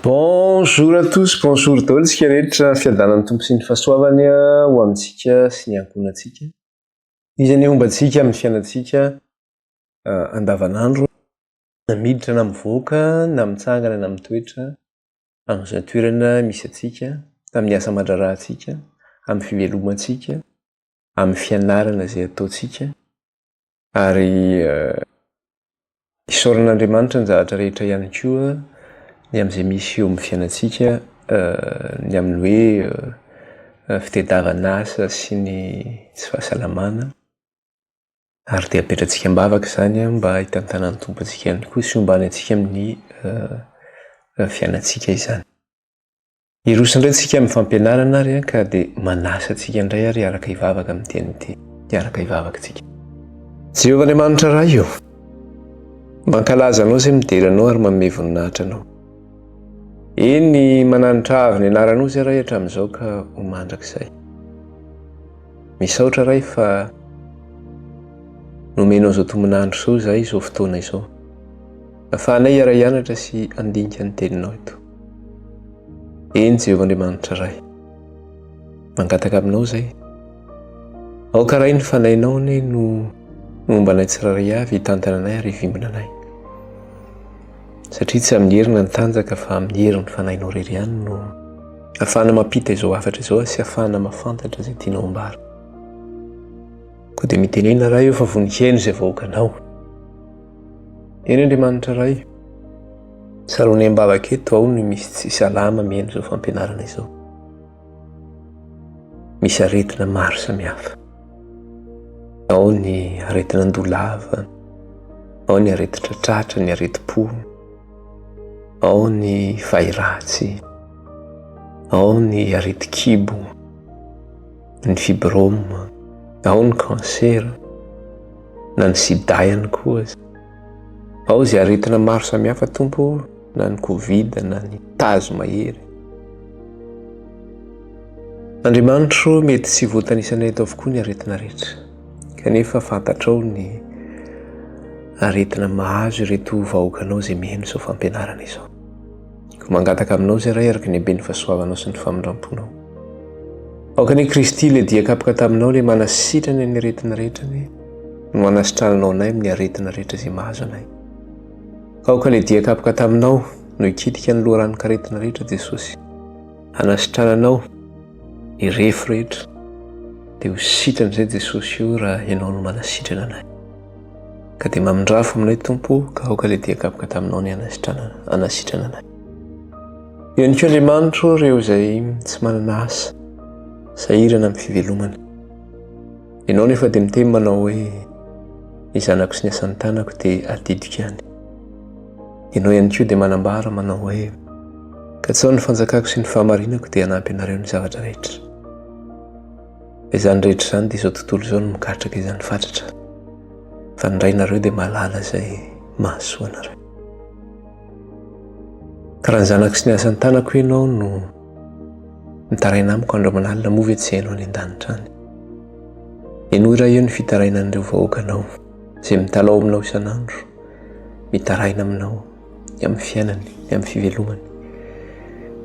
Bonjour à tous, bonjour daholo tsika rehetra, fiadanan'ny tompo sy ny fahasoavany ho amintsika sy ny ankonantsika. Izany ombantsika amin'ny fiainantsika andavanandro, na miditra na mivoaka, na mitsangana na mitoetra, amin'izay toerana misy atsika, amin'ny asa aman-draharahantsika, amin'ny fivelomantsika, amin'ny fianarana izay ataontsika, ary isaoran'Andriamanitra ny zavatra rehetra ihany koa ny amin'izay misy eo amin'ny fiainantsika, ny amin'ny hoe fitadiavana asa sy ny tsy fahasalamana, ary dia apetratsika mbavaka izany mba hitantanan'ny tompontsika ihany koa sy hombany antsika amin'ny fiainantsika izany. Iroso indray tsika amin'ny fampianarana ary ka dia manasa antsika indray ary araka hivavaka amin'ny teny ity, dia araka hivavaka tsika. Jehovahandriamanitra iray io, mankalaza anao izay mideranao ary manome voninahitra anao. Eny mananitra avy ny anaranao izay iray hatramin'izao ka ho mandrakizay. Misaotra iray fa nomenao izao tombonandro izao izahay izao fotoana izao. Ahafahanay iara hianatra sy handinika ny teninao ito. Eny Jehovahandriamanitra iray, mangataka aminao izay. Aoka iray ny fanahinao no momba anay tsiraray avy hitantana anay ary hivimbina anay. Satria tsy amin'ny herina ny tanjaka fa amin'ny heriny fanahinao irery ihany no ahafahana mampita izao hafatra izao sy ahafahana mahafantatra izay tianao ambara. Koa dia mitenena iray eo fa voninkaino izay vahoakanao. Eny Andriamanitra iray, saronay mbavaka eto ao no misy tsy salama mihaino izao fampianarana izao. Misy aretina maro samihafa. Ao ny aretina andolava, ao ny aretina tratra, ny areti-po, ao ny vahiratsy, ao ny areti-kibo, ny fibrome, ao ny kansera, na ny sida ihany koa. Ao izay aretina maro samihafa tompo, na ny covid, na ny tazo mahery. Andriamanitra mety tsy voatanisanay eto avokoa ny aretina rehetra, kanefa fantatrao ny aretina mahazo ireto vahoakanao izay mihaino izao fampianarana izao. Mangataka aminao izay iray araka ny haben'ny fahasoavanao sy ny famindramponao. Aoka ny Kristy ilay dia kapoka taminao ilay manasitrana ny aretina rehetra no manasitrananao anay amin'ny aretina rehetra izay mahazo anay. Aoka ilay dia kapoka taminao no hikitika ny loharanon-ka aretina rehetra Jesosy. Anasitrananao ny refo rehetra dia ho sitrana izay Jesosy io raha ianao no manasitrana anay. Ka dia mamindrafo aminay tompo ka aoka ilay dia kapoka taminao ny anasitrana anay. Ihany koa Andriamanitra ireo izay tsy manana asa, sahirana amin'ny fivelomana. Ianao nefa dia miteny manao hoe ny zanako sy ny asan'ny tanako dia adidiko ihany. Ianao ihany koa dia manambara manao hoe ka tsao ny fanjakako sy ny fahamarinako dia hanampy anareo ny zavatra rehetra. Izany rehetra izany dia izao tontolo izao no mikatraka izany fatratra. Fa ny ray nareo dia mahalala izay mahasoa anareo. Ka raha ny zanako sy ny asan'ny tanako ianao no mitaraina amiko andro aman'alina moa tsy hainao any an-danitra any. Ianao iray eo ny fitaraina an'ireo vahoakanao izay mitalao aminao isan'andro, mitaraina aminao amin'ny fiainany, amin'ny fivelomany.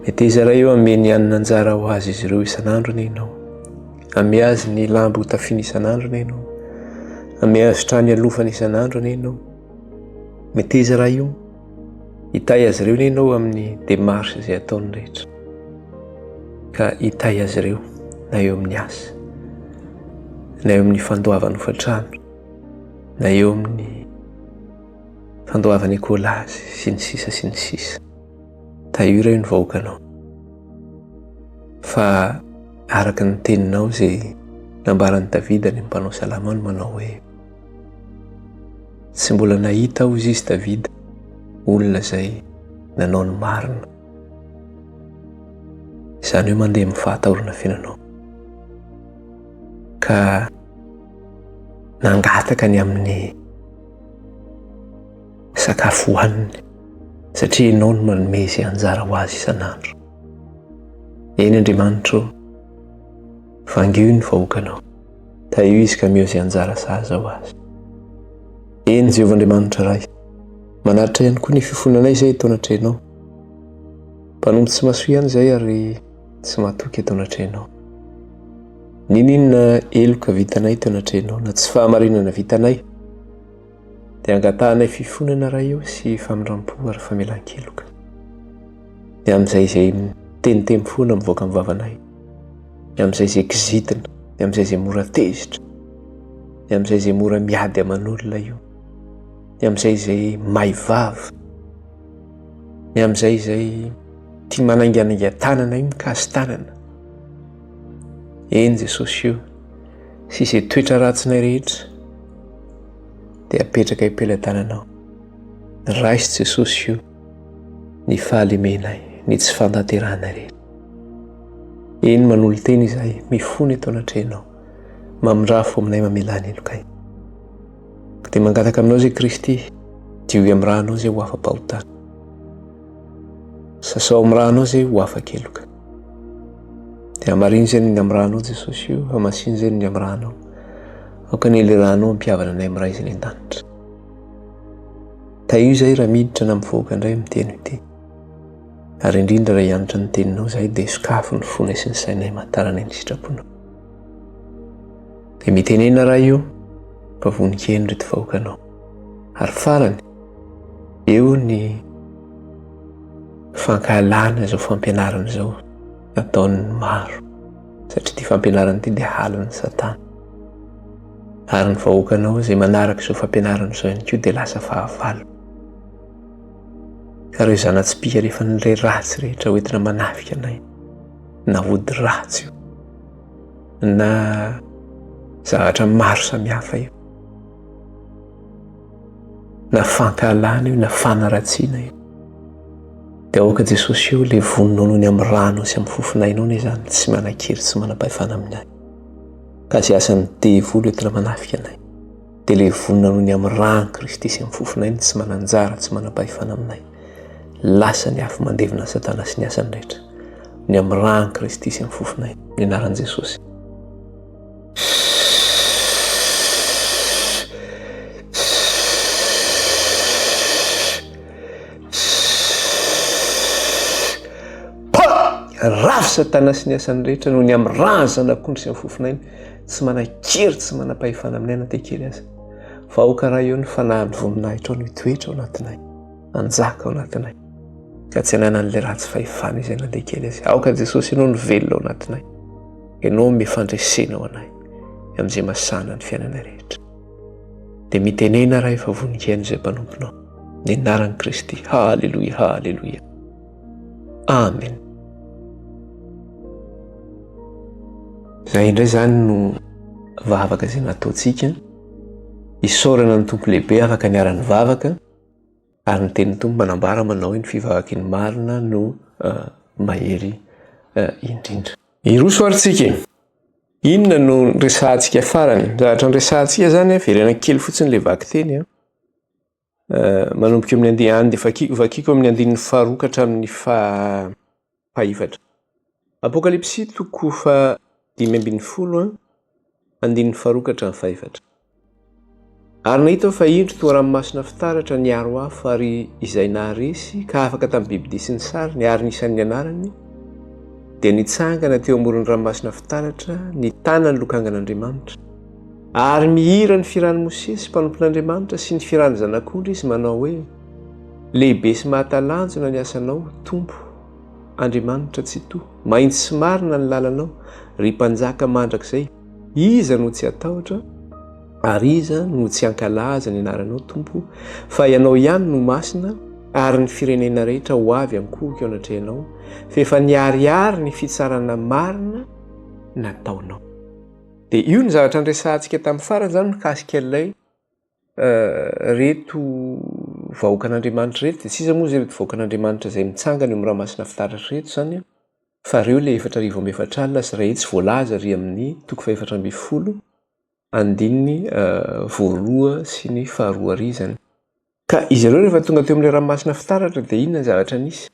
Mety izy iray eo ame ny hanina anjara ho azy izy ireo isan'andro ny ianao, ame azy ny lambo tafiana isan'andro ny ianao, ame azy trany alofana isan'andro ny ianao. Mety izy iray io hitay azy ireo ny ianao amin'ny démarche izay ataony rehetra, ka hitay azy ireo na eo amin'ny asa, na eo amin'ny fandoavana hofatrano, na eo amin'ny fandoavana ekolazy sy ny sisa sy ny sisa. Io iray ny vahoakanao. Fa araka ny teninao izay nambaran'i Davida ny mpanao salama no manao hoe tsy mbola nahita hozy izy Davida olona izay nanao ny marina, izany hoe mandeha amin'ny fahatahorana fiainanao, ka nangataka ny amin'ny sakafo hohaniny satria ianao no manome izay anjara ho azy isan'andro. Eny Andriamanitra, vangio ny vahoakanao, io izy ka meo izay anjara sahaza ho azy. Eny Jehovahandriamanitra iray, manaritra ihany koa ny fifonanay izay eto anatrenao. mpanompo tsy mahasoa ihany izay ary tsy mahatoky eto anatrehanao. Ninona eloka vitanay teo anatrehanao na tsy fahamarinana vitanay dia angatahanay fifonana raha io sy famindrampo ary famelan-keloka. Dia amin'izay izay tenitemy foana mivoaka amin'ny vavanay, dia amin'izay izay kizitina, dia amin'izay izay mora tezitra, dia amin'izay izay mora miady aman'olona io, dia amin'izay izay maivava, dia amin'izay izay tia mananganangan-tanana io mikasy tanana. Eny Jesosy io sy izay toetra ratsinay rehetra dia apetraka impelan-tananao. Raisy Jesosy io ny fahalemenay, ny tsy fantanteranay rehetra. Eny manolo teny izahay mifony eto anatrehanao, mamindrafo aminay mamelany elokay. Dia mangataka aminao zay Kristy, dioy amin'ny ranao zay ho afa-pahotana, sasao amin'ny ranao zay ho afa-keloka. Dia hamariny zay ny amin'ny ranao Jesosy io, hamasiny zay ny amin'ny ranao, aoka ny le ranao ampiavana anay amin'ny raiziny an-danitra. Ta io zay raha miditra na mivoaka indray miteny ity, ary indrindra raha hianatra ny teninao zay dia sokafo ny fonay sy ny sainay mahatarana ny sitraponao. Dia mitenena raha io fa vonikeny reto vahoakanao, ary farany eo ny fankahalana izao fampianarana izao nataon'ny maro, satria ity fampianarana ity dia halan'ny Satana. Ary ny vahoakanao izay manaraka izao fampianarana izao ihany koa dia lasa fahavalo. Ka ireo zana-tsim-pika rehefa n'ilay ratsy rehetra hoentina manafika anay, na ody ratsy io, na zavatra maro samihafa io, na fankahalana io, na fanaratsiana io, dia aoka Jesosy io ilay voninao noho ny amin'ny rano sy amin'ny fofonainao ny izany tsy manan-kery sy manam-pahefana aminay. Ka izay asan'ny devoly hoentina manafika anay, dia ilay vonina noho ny amin'ny rano Kristy sy amin'ny fofonainy tsy mananjara, tsy manam-pahefana aminay. Lasa ny afo mandevina Satana sy ny asany rehetra ny amin'ny rano Kristy sy amin'ny fofonainy, ny anaran'i Jesosy. Rafy Satana sy ny asany rehetra noho ny amin'ny rano zanak'ondry sy amin'ny fofonainy, tsy manan-kery, tsy manam-pahefana aminay na te-kery aza. Fa aoka raha eo ny fanahin'ny voninahitra ao, ny toetra ao anatinay, anjaka ao anatinay, ka tsy hananan'ilay ratsy fahefana izay na te-kery aza. Aoka Jesosy ianao ny velona ao anatinay, ianao mifandresena ao anay amin'izay masana ny fiainanay rehetra. Dia mitenena raha efa vonikeny izay mpanomponao, ny anaran'i Kristy. Halleluia, halleluia, amen. Zay indray zany no vavaka izay nataontsika, isaorana ny tompo lehibe afaka niara-ny vavaka, ary ny tenin'ny tompo manambara manao ny fivavaky ny marina no mahery indrindra. Iroso aritsika, inona no resahantsika farany? Zavatra nyresahantsika zany verena kely fotsiny le vaky teny, manomboka amin'ny vakiko amin'ny andinin'ny faharoa hatramin'ny fahefatra. Apokalipsy toko fa 5:10, andinin'ny faharoa hatramin'ny fahefatra. Ary nahita fa indro toa ranomasina fitaratra niaro afo ary izay naharesy ka afaka tamin'ny biby sy ny sariny ary nisan'ny anarany, dia nitsangana teo amoron'ny ranomasina fitaratra ny tanany lokangan'Andriamanitra, ary mihira ny firan'ny Mosesy mpanompon'Andriamanitra sy ny firan'ny zanak'ondry izy manao hoe: lehibe sy mahatalanjona ny asanao Tompo Andriamanitra tsy toa, maintsy sy marina ny lalanao ry mpanjaka mandrakizay. Iza no tsy atahotra ary iza no tsy ankalaza ny anaranao Tompo, fa ianao ihany no masina ary ny firenena rehetra ho avy ankohika ao anatrehanao, fa efa niariary ny fitsarana marina nataonao. Dia io ny zavatra nyresahantsika tamin'ny farany zany mikasika ilay reto vahoakan'Andriamanitra reto. Dia tsy iza moa zay reto vahoakan'Andriamanitra izay mitsangana eo amin'ny ranomasina fitaratra reto zany, fa reo le 4,400 alina sy ray hetsy voalaza ry amin'ny toko 412 andininy voaroa sy ny faharoa ary zany. Ka izy ireo rehefa tonga teo amin'ilay ranomasina fitaratra dia inona zavatra nisy?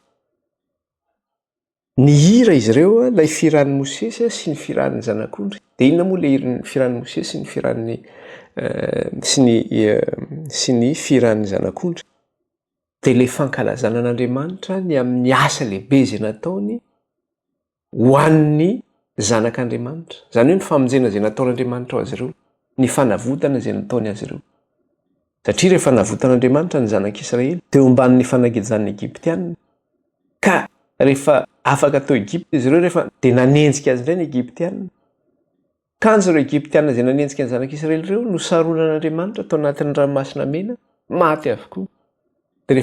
Nihira izy ireo ilay firan'ny Mosesy sy ny firan'ny zanak'ondry. Dia inona moa ilay firan'ny Mosesy sy ny firan'ny sy ny firan'ny zanak'ondry? dia le fankalazana an'Andriamanitra ny amin'ny asa lehibe izay nataony ho an'ny zanak'Andriamanitra. Zany hoe ny famonjena izay nataon'Andriamanitra ho azy ireo, ny fanavotana izay nataony azy ireo. Satria rehefa navotan'Andriamanitra ny zanak'Israely teo ambanin'ny fanangejany Egiptianina, ka rehefa afaka tao Egipta izy ireo rehefa dia nanenjika azy indray ny Egiptianina. Kanjo ireo Egiptianina izay nanenjika ny zanak'Israely ireo no saronan'Andriamanitra tao anatin'ny ranomasina mena, maty avokoa. Dia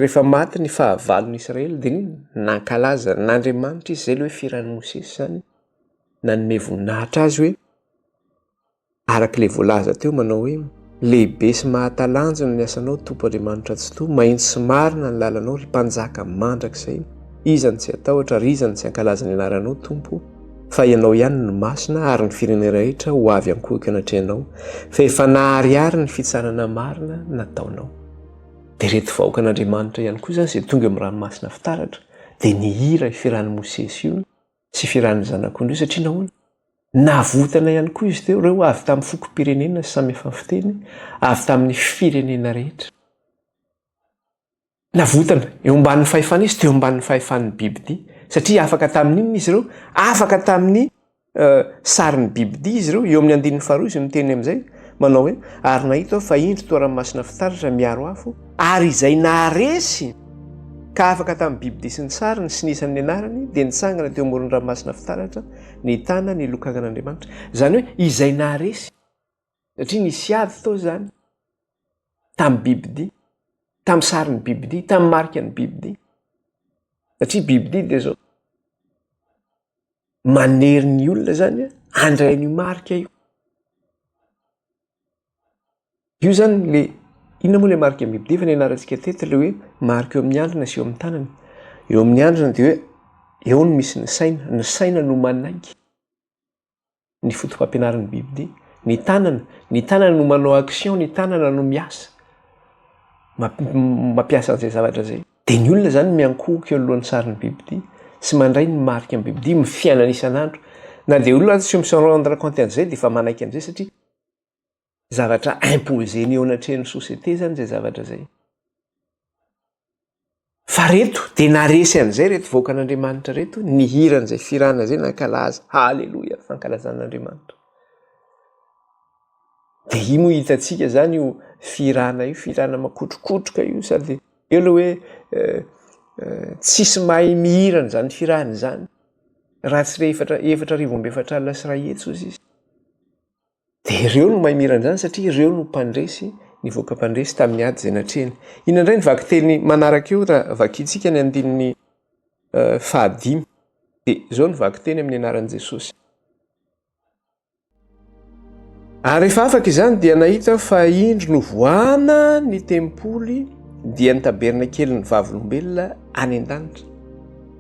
rehefa maty ny fahavalon'Israely dia nankalaza n'Andriamanitra izy izay hoe firan'ny Mosesy izany, nanome voninahitra azy hoe araka ilay voalaza teo manao hoe lehibe sy mahatalanjona ny asanao Tompo Andriamanitra tsy toa, mahitsy sy marina ny lalanao ry mpanjaka mandrakizay, izany tsy atahotra ary izany tsy ankalaza ny anaranao Tompo, fa ianao ihany no masina ary ny firenena rehetra ho avy ankohaka anatrehanao, fa efa nahariary ny fitsarana marina nataonao. Dia reto vahoaka an'Andriamanitra ihany koa izany izay tonga amin'ny ranomasina fitaratra dia nihira firan'ny Mosesy io sy firan'ny zanak'ondry io, satria nahoana? Navotana ihany koa izy teo ireo avy tamin'ny fokom-pirenena sy samy hafa fiteny, avy tamin'ny firenena rehetra. Navotana eo ambanin'ny fahefana izy teo ambanin'ny fahefan'ny bibidia, satria afaka tamin'inona izy ireo? Afaka tamin'ny sarin'ny bibidia izy ireo. Eo amin'ny 1:2 izy miteny amin'izay manao hoe ary nahita fa indro toa ranomasina fitaratra miaro afo ary izay naharesy ka afaka tamin'ny bibidia sy ny sariny sy nisan'ny anarany dia nitsangana teo amoron'ny ranomasina fitaratra ny tana ny lokangan'Andriamanitra. Zany hoe izay naharesy, satria nisy ady tao zany tamin'ny bibidia, tamin'ny sarin'ny bibidia, tamin'ny marikany bibidia. Satria bibidia dia zao manery ny olona zany handray ny marika io. Io zany le inona moa le marika amin'ny bibidia fa ny anarantsika teto le hoe marika eo amin'ny andrina sy eo amin'ny tanany. Eo amin'ny andrina dia hoe eo no misy ny saina no manaiky ny fotom-pampianaran'ny bibidia. Ny tanana no manao action, ny tanana no miasa mampiasa an'izay zavatra zay. Dia ny olona zany miankohoka eo alohan'ny sarin'ny bibidia sy mandray ny marika amin'ny bibidia mifiainana isan'andro. Na dia olona tsy me rendre compte an'izay dia efa manaiky an'izay, satria zavatra imposé ny eo anatrehan'ny sosiete zany zay zavatra zay. Fa reto dia naresy an'izay reto vahoaka an'Andriamanitra reto, nihira an'izay firana zay nankalaza. Halleloia, fankalazan'Andriamanitra. Dia io moa hitantsika zany io firana io, firana makotrokotroka io, sady eo le hoe tsisy mahay mihirana zany firana zany raha tsy re 4,4 alina sy 1 hetsy ozy izy. Dia ireo no mahay mihirana zany satria ireo no mpandresy, ny vahoaka mpandresy tamin'ny ady izay natrehany. Inona indray ny vaky teny manaraka eo raha vakintsika ny 5 dia izao ny vaky teny amin'ny anaran'i Jesosy. Ary rehefa afaka izany dia nahita fa indro novoahana ny tempoly dia ny tabernakelyn'ny vavolombelona any an-danitra.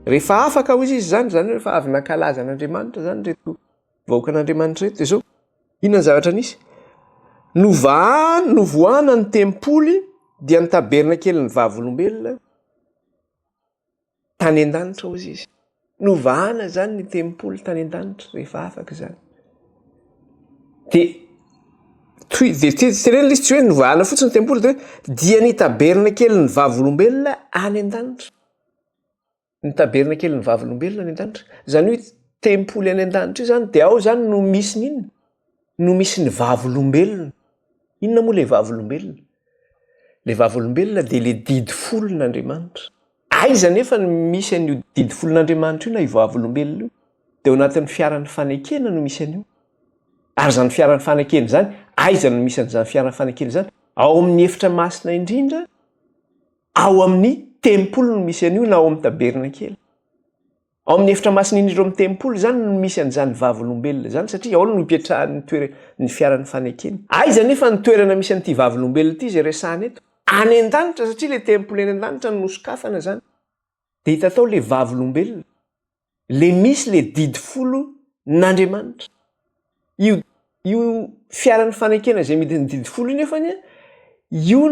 Rehefa afaka hozy izy zany rehefa avy nankalaza an'Andriamanitra zany reto vahoaka an'Andriamanitra reto. Izao inona ny zavatra nisy? Novoahana ny tempoly dia ny tabernakelyn'ny vavolombelona tany an-danitra hozy izy. Novahana zany ny tempoly tany an-danitra rehefa afaka zany. Dia tenenina izy tsy hoe novahana fotsiny ny tempoly, dia ny tabernakelyn'ny vavolombelona any an-danitra. Ny tabernakelyn'ny vavolombelona any an-danitra. Zany hoe tempoly any an-danitra io zany dia ao zany no misy n'inona? No misy ny vavolombelona. Inona moa le vavolombelona? Le vavolombelona dia le didy folon'Andriamanitra. Aiza nefa misy an'io didy folon'Andriamanitra io na io vavolombelona io? Dia ao anatin'ny fiaran'ny fanekena no misy an'io. Ary zany fiaran'ny fanekena zany, aiza no misy an'izany fiaran'ny fanekena zany? Ao amin'ny efitra masina indrindra, ao amin'ny tempoly no misy an'io na ao amin'ny tabernakely. Ao amin'ny efitra masina indrindra ao amin'ny tempoly zany no misy an'izany vavolombelona zany, satria ao no ipetrahan'ny ny fiaran'ny fanekena. Aiza nefa ny toerana misy an'ity vavolombelona ity izay resahana eto? Any an-danitra, satria le tempoly any an-danitra no nosokafana zany. Dia hita tao le vavolombelona, le misy le didy folo n'Andriamanitra. Io fiaran'ny fanekena izay midiny didy folo io nefa io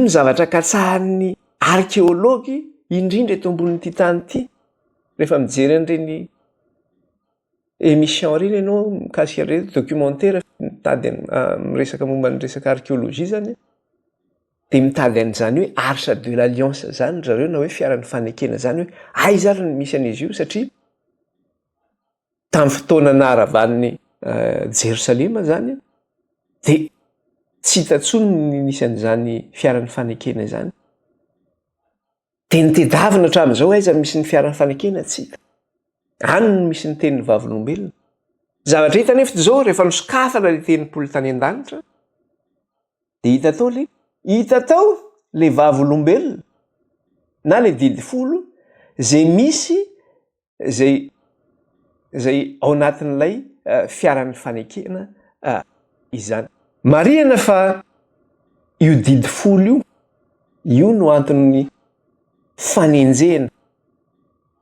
no zavatra katsahan'ny arkéology indrindra eto ambonin'ity tany ity. Rehefa mijery an'ireny émission ireny ianao mikasika an'ireny documentaire mitady miresaka momba ny resaka arkéolojia zany dia mitady an'izany hoe arche de l'alliance zany zareo na hoe fiaran'ny fanekena zany hoe aizary ny misy an'izy io satria tamin'ny fotoana naharavan'ny Jerosalema zany dia tsy hitatsony ny nisy an'izany fiaran'ny fanekena zany dia nitedavina hatramin'izao aizany misy ny fiaran'ny fanekena tsy hita any no misy ny tenin'ny vavolombelona zavatra hita nefa zao rehefa nosokafana le tenimpolo tany an-danitra dia hita tao le vavolombelona na le didy folo zay misy zay ao anatin'ilay fiaran'ny fanekena izany marihana fa io didy folo io no anton'ny fanenjehana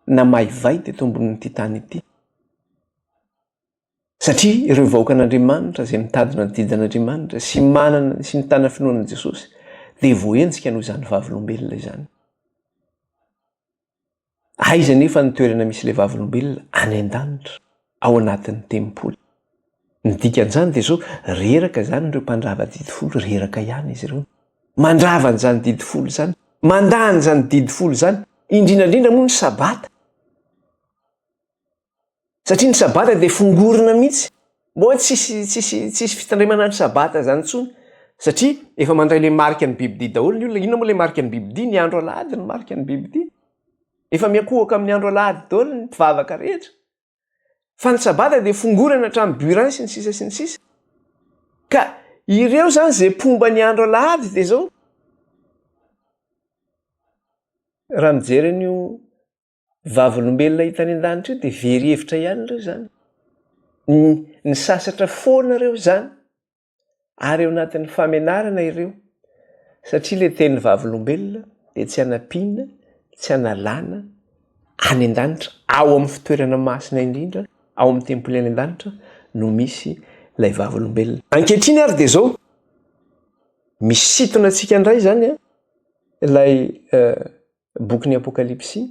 na maivay teto ambonin'ity tany ity satria ireo vahoaka an'Andriamanitra zay mitadina ny didin'Andriamanitra sy manana sy mitana finoanan'i Jesosy dia voenjika noho izany vavolombelona izany. Aiza nefa ny toerana misy ilay vavolombelona any an-danitra ao anatin'ny tempolo. Ny dikan'izany dia zao reraka zany ireo mpandrava didy folo reraka ihany izy ireo. Mandrava an'izany didy folo zany, mandany izany didy folo zany, indrindrandrindra moa ny sabata. Satria ny sabata dia fongorina mihitsy. Moa tsisy fitandremana ny sabata zany intsony. Satria efa mandray le marika ny bibidia daholo ny olona. Inona moa le marika ny bibidia? Ny andro alahady ny marika ny bibidia. Efa miakohaka amin'ny andro alahady daholo ny mpivavaka rehetra. Fa ny sabata dia fongorana hatramin'ny burin sy ny sisa. Ka ireo zany zay pomba ny andro alahady dia zao. Raha mijery an'io vavolombelona hita any an-danitra io dia very hevitra ihany ireo zany. Ny sasatra foana ireo zany. Ary eo anatin'ny famenarana ireo. Satria le teny vavolombelona dia tsy hanampiana, tsy hanalana any an-danitra ao amin'ny fitoerana masina indrindra, ao amin'ny tempolo any an-danitra no misy ilay vavolombelona. Ankehitriny ary dia zao misintona antsika indray zany ilay bokin'ny Apokalipsy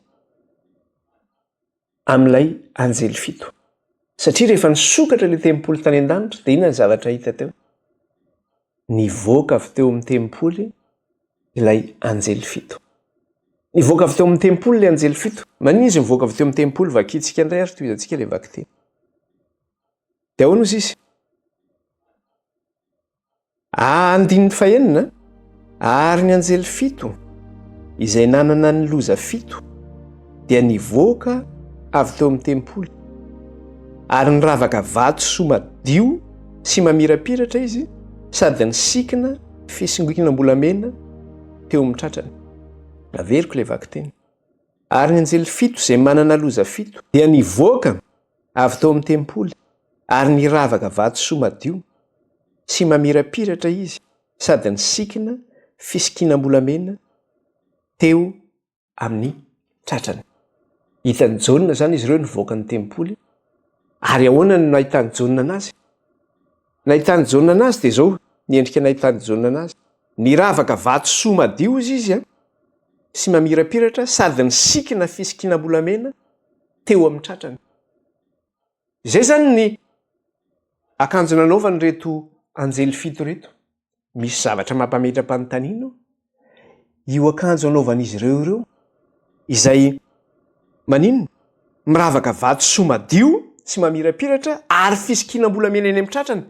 amin'ilay anjely fito. Satria rehefa nisokatra ilay tempolo tany an-danitra dia inona ny zavatra hita teo? Nivoaka avy teo amin'ny tempoly ilay anjely fito. Nivoaka avy teo amin'ny tempoly ilay anjely fito. Manina izy nivoaka avy teo amin'ny tempoly vakintsika indray ary tohizantsika ilay vaky teny. Dia ahoana izy? Andininy fahenina ary ny anjely fito izay nanana ny loza fito dia nivoaka avy teo amin'ny tempoly ary niravaka vato soa madio sy mamirapiratra izy sady nisikina fisonginam-bolamena teo amin'ny tratrany. Averiko ilay vaky teny. Ary ny anjely fito izay manana loza fito dia nivoaka avy teo amin'ny tempoly ary niravaka vato soa madio sy mamirapiratra izy sady nisikina fisonginam-bolamena teo amin'ny tratrany. Hitany Jaona zany izy ireo nivoaka ny tempoly. Ary ahoana no nahitany Jaona anazy? Nahitany Jaona anazy dia zao niendrika nahitany Jaona anazy. Niravaka vato soa madio izy sy mamirapiratra sady nisikina fisonginam-bolamena teo amin'ny tratrany. Izay zany ny akanjo nanaovany reto anjely fito reto. Misy zavatra mampametra-panontaniana. Io akanjo anaovan'izy ireo izay maninona? Miravaka vato soa madio sy mamirapiratra ary fisonginam-bolamena eny amin'ny tratrany.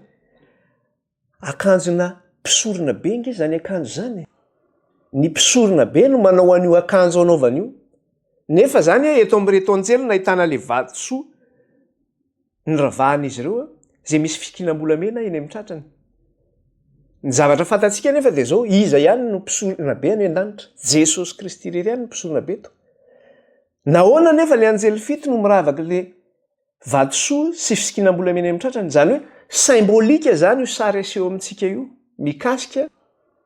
Akanjona mpisorona be nge zany akanjo zany. Ny mpisorona be no manao an'io akanjo anaovany io. Nefa zany eto amin'reto anjely nahitana le vato soa niravahan'izy ireo zay misy fisonginam-bolamena eny amin'ny tratrany. Ny zavatra fantatsika nefa dia zao iza ihany no mpisorona be any an-danitra? Jesosy Kristy irery ihany no mpisorona be to. Nahoana nefa le anjely fito no miravaka le vato soa sy fisonginam-bolamena eny amin'ny tratrany? Zany hoe symbolika zany io sary aseho amintsika io mikasika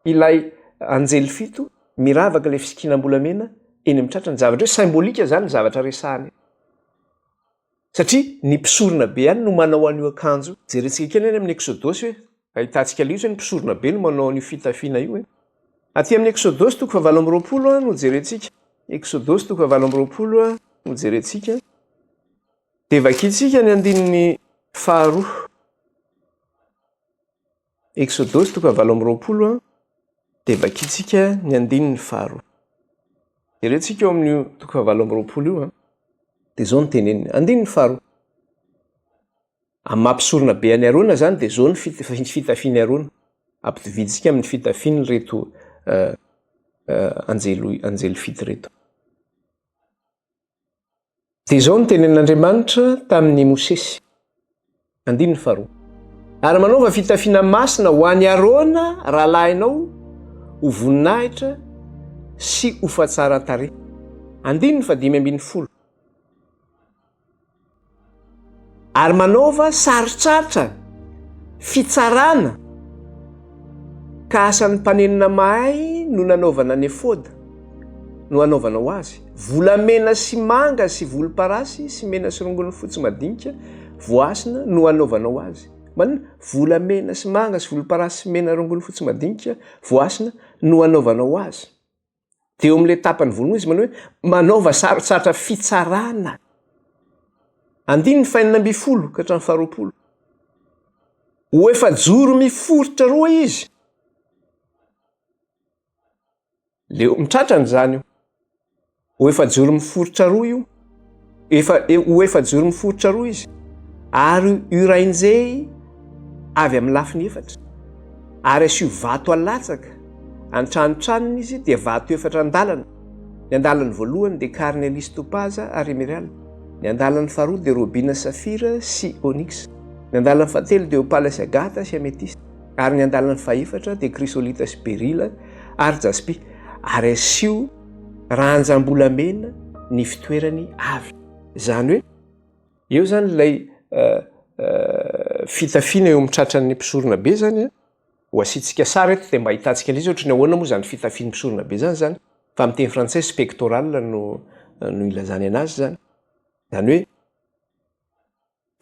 ilay anjely fito miravaka le fisonginam-bolamena eny amin'ny tratrany. Zavatra hoe symbolika zany ny zavatra resahany. Satria ny mpisorona be ihany no manao an'io akanjo. Jerentsika kely amin'ny Exodosy hoe ahitantsika ilay izy hoe ny mpisorona be no manao an'io fitafiana io. Aty amin'ny Exodosy 7:20 no jerentsika. Exodosy 7:20 no jerentsika. Dia vakintsika ny andininy faharoa. Exodosy 20 dia vakitsika ny 9 ireo tsika eo amin'io 20 io dia zao ny teneniny 9 amin'ny mampisorona be any Arona zany dia zao ny fitafiany Arona ampidividitsika amin'ny fitafiny reto anjely fito reto. Dia zao ny tenenin'Andriamanitra tamin'ny Mosesy 9 ary manaova fitafiana masina ho any Arona rahalahinao ho voninahitra sy ho fahatsara-tarehy 5:10 ary manaova sarotratra fitsarana ka asan'ny mpanenina mahay no nanaovana ny efôda no anaovana ho azy volamena sy manga sy volomparasy sy mena sy rongony fotsy madinika voasina no anaovana ho azy. Volamena sy manga sy volomparasy sy mena rongony fotsy madinika voasina no anaovana ho azy. Dia eo amin'ilay tapany voalohany izy manao hoe manaova sarotratra fitsarana 9:20 ka hatramin'ny 20 ho efajoro miforotra roa izy. Leo mitratrany zany io. Ho efajoro miforotra roa io. Ho efajoro miforotra roa izy. Ary urainjey avy amin'ny lafiny efatra. Ary asio vato alatsaka antranontranony izy dia vato efatra andalana. Ny andalany voalohany dia carnelis topaza ary emerald. Ny andalany faharoa dia robina safira sy onyx. Ny andalany fahatelo dia opala sy agata sy ametista. Ary ny andalany fahaefatra dia chrysolite sy berila ary jaspi. Ary asio ranjam-bolamena ny fitoerany avy. Zany hoe eo zany ilay fitafiana eo amin'ny tratran'ny mpisorona be zany ho asitsika sara eto dia mba hitantsika an'izy ohatry ny ahoana moa zany fitafiany mpisorona be zany fa amin'ny teny frantsay spectoral no ilazany anazy zany. Zany hoe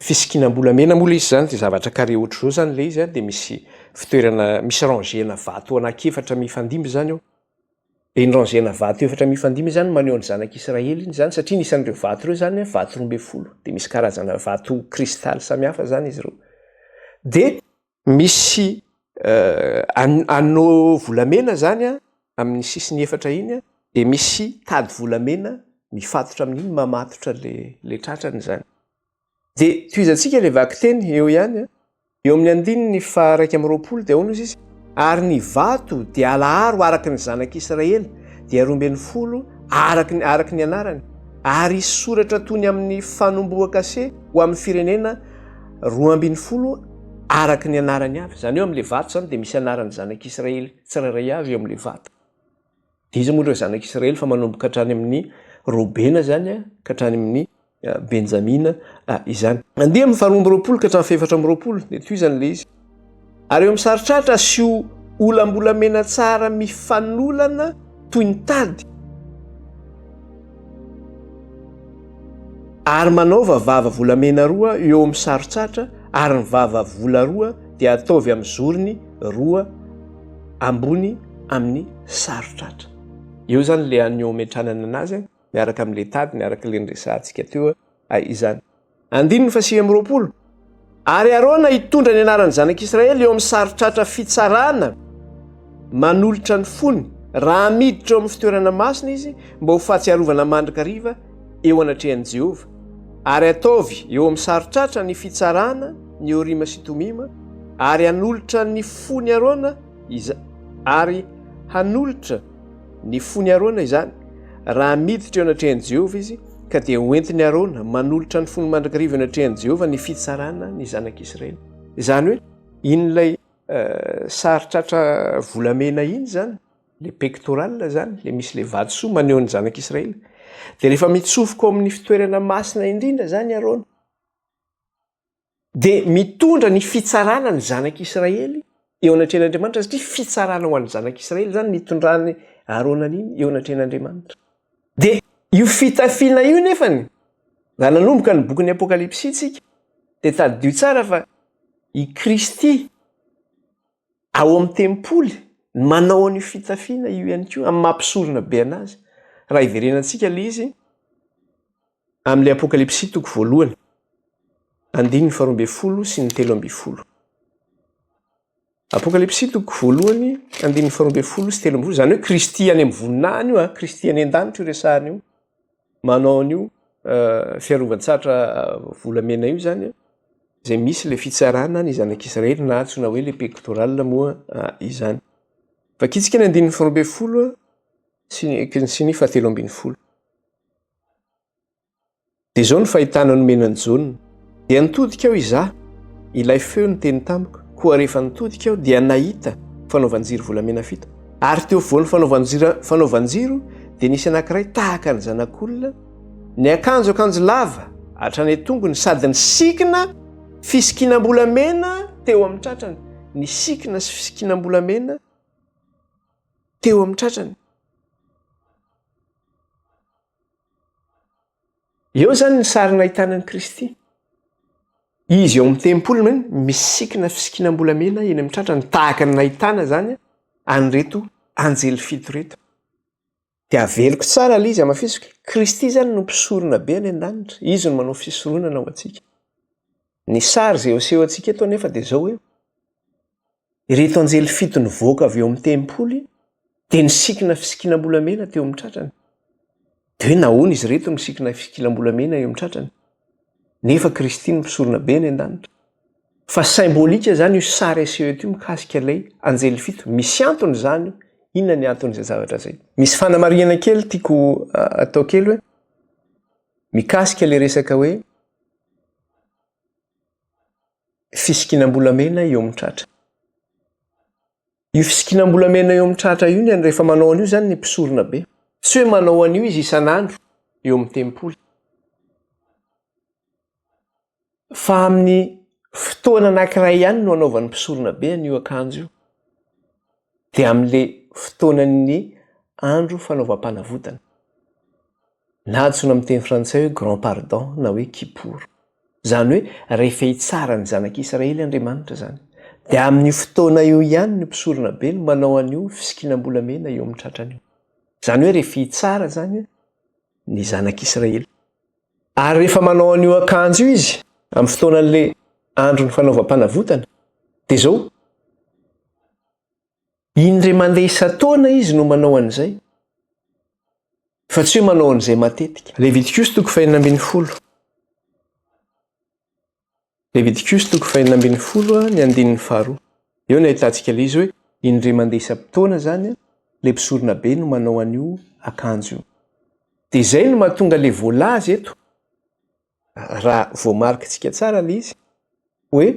fisikinam-bolamena moa izy zany dia zavatra carré ohatry zao zany le izy dia misy fitoerana misy rangena vato anankiefatra mifandimby zany eo. Dia ny rangena vato efatra mifandimby zany maneho ny zanak'Israely iny zany satria nisan'ireo vato ireo zany vato 12 dia misy karazana vato kristaly samihafa zany izy ireo. Dia misy anao volamena zany amin'ny sisiny efatra iny dia misy tady volamena mifatotra amin'iny mamatotra le tratrany zany. Dia toizantsika le vaky teny eo ihany eo amin'ny 9:20 dia ahoana izy ary ny vato dia alaharo araky ny zanak'Israely dia 12 araky ny anarany ary soratra tony amin'ny fanomboaka se ho amin'ny firenena 12 araky ny anarany avy. Zany eo amin'ilay vato zany dia misy anarany zanak'Israely tsirairay avy eo amin'ilay vato. Dia izy moa ireo zanak'Israely fa manomboka hatrany amin'ny Robena zany ka hatrany amin'ny Benjamina izany. 9:20 ka hatramin'ny 4:20 dia toy izany le izy. Ary eo amin'ny sarotratra asio olam-bolamena tsara mifanolana toy ny tady. Ary manaova vava volamena roa eo amin'ny sarotratra ary ny vava vola roa dia ataovy amin'ny zorony roa ambony amin'ny sarotratra. Eo zany le anio metranana anazy miaraka amin'le tady miaraka le nresantsika teo izany. 9:20 ary Arona hitondra ny anaran'ny zanak'Israely eo amin'ny sarotratra fitsarana manolotra ny fony raha miditra eo amin'ny fitoerana masina izy mba ho fahatsiarovana mandrika riva eo anatrehan'i Jehova. Ary ataovy eo amin'ny sarotratra ny fitsarana ny Orima sy Tomima ary hanolotra ny fony Arona ary hanolotra ny fony Arona izany raha miditra eo anatrehan'i Jehova izy ka dia hoentiny Arona manolotra ny fony mandrakariva eo anatrehan'i Jehova ny fitsarana ny zanak'Israely. Zany hoe in'ilay sarotratra volamena iny zany le pectoral zany le misy le vatosoa maneho ny zanak'Israely. Dia rehefa mitsofoka ao amin'ny fitoerana masina indrindra zany Arona dia mitondra ny fitsarana ny zanak'Israely eo anatrehan'Andriamanitra satria fitsarana ho an'ny zanak'Israely zany nitondrany Arona iny eo anatrehan'Andriamanitra. Dia io fitafiana io nefany raha nanomboka ny bokin'ny Apokalipsy tsika dia tadidio tsara fa i Kristy ao amin'ny tempoly manao an'io fitafiana io ihany koa amin'ny mampisorona be anazy. Raha iverenantsika le izy amin'ilay Apokalipsy toko voalohany 9:12 sy 13. Apokalipsy toko voalohany 14 sy 13. Zany hoe Kristy any amin'ny voninahiny io Kristy any an-danitra io resahana io. Manao an'io fiarovan-tsatra volamena io zany zay misy le fitsarana ny zanak'Israely na antsoina hoe le pectoral moa izany. Vakitsika ny 14 sy ny 17. Dia zao ny fahitana nomenan'i Jaona. Dia nitodika aho izaho, ilay feo ny teny tamiko, koa rehefa nitodika aho dia nahita fanaovan-jiro volamena fito. Ary teo afovoan'ny fanaovan-jiro dia nisy anankiray tahaka ny zanak'olona, ny akanjo lava hatrany tongony sady ny sikina fisikinam-bolamena teo amin'ny tratrany. Ny sikina sy fisikinam-bolamena teo amin'ny tratrany. Eo zany ny sarina ahitanan'i Kristy. Izy eo amin'ny tempolo misy sikina fisikinam-bolamena eny amin'ny tratrany tahaka ny nahitana zany an'ireto anjely fito reto. Dia aveliko tsara ilay izy amafisiko. Kristy zany no mpisorona be any an-danitra. Izy no manao fisoronana ho antsika. Ny sary izay aseho antsika eto anefa dia zao hoe ireto anjely fito nivoaka avy eo amin'ny tempoly dia ny sikina fisikinam-bolamena teo amin'ny tratrany. Dia hoe nahoana izy reto ny sikina fisikinam-bolamena eo amin'ny tratrany? Nefa Kristy no mpisorona be any an-danitra. Fa symbolika zany io sary aseho eto io mikasika ilay anjely fito. Misy antony zany io. Inona ny anton'izay zavatra zay? Misy fanamariana kely tiako atao kely hoe mikasika ilay resaka hoe fisikinam-bolamena eo amin'ny tratra. Io fisikinam-bolamena eo amin'ny tratra io ny rehefa manao an'io zany ny mpisorona be. Tsy hoe manao an'io izy isan'andro eo amin'ny tempoly. Fa amin'ny fotoana anankiray ihany no anaovan'ny mpisorona be an'io akanjo io. Dia amin'ile fotoanan'ny andro fanaovam-panavotana. Na antsoina amin'ny teny frantsay hoe grand pardon na hoe kipour. Zany hoe rehefa hitsara ny zanak'Israely Andriamanitra zany. Dia amin'ny fotoana io ihany ny mpisorona be no manao an'io fisikinam-bolamena eo amin'ny tratrany io. Zany hoe rehefa hitsara zany ny zanak'Israely. Ary rehefa manao an'io akanjo io izy amin'ny fotoanan'le andro ny fanaovam-panavotana dia zao indray mandeha isan-taona izy no manao an'izay. Fa tsy hoe manao an'izay matetika. Levitikos toko 4:12. Levitikos toko 4:12 ny 2. Eo ny ahitantsika ilay izy hoe indray mandeha isan-taona zany le mpisorona be no manao an'io akanjo io. Dia izay no mahatonga le voalaza eto. Raha voamarikitsika tsara ilay izy hoe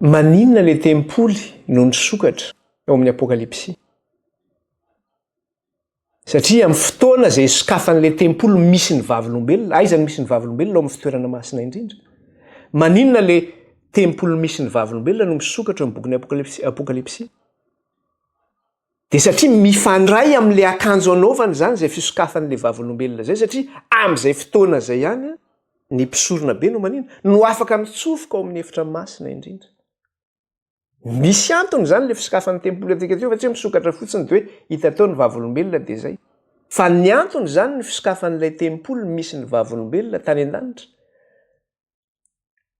maninona le tempoly no nisokatra eo amin'ny Apokalipsy. Satria amin'ny fotoana izay sokafan'ilay tempoly misy ny vavolombelona, aiza no misy ny vavolombelona ao amin'ny fitoerana masina indrindra. Maninona le tempoly misy ny vavolombelona no misokatra eo amin'ny bokin'ny Apokalipsy. Dia satria mifandray amin'ilay akanjo anaovany zany izay fisokafan'ilay vavolombelona zay, satria amin'izay fotoana izay ihany ny mpisorona be no manina no afaka mitsofoka ao amin'ny efitra masina indrindra. Misy antony zany le fisokafan'ny tempoly atika teo fa tsy hoe misokatra fotsiny dia hoe hita tao ny vavolombelona dia zay. Fa ny antony zany ny fisokafan'ilay tempoly misy ny vavolombelona tany an-danitra.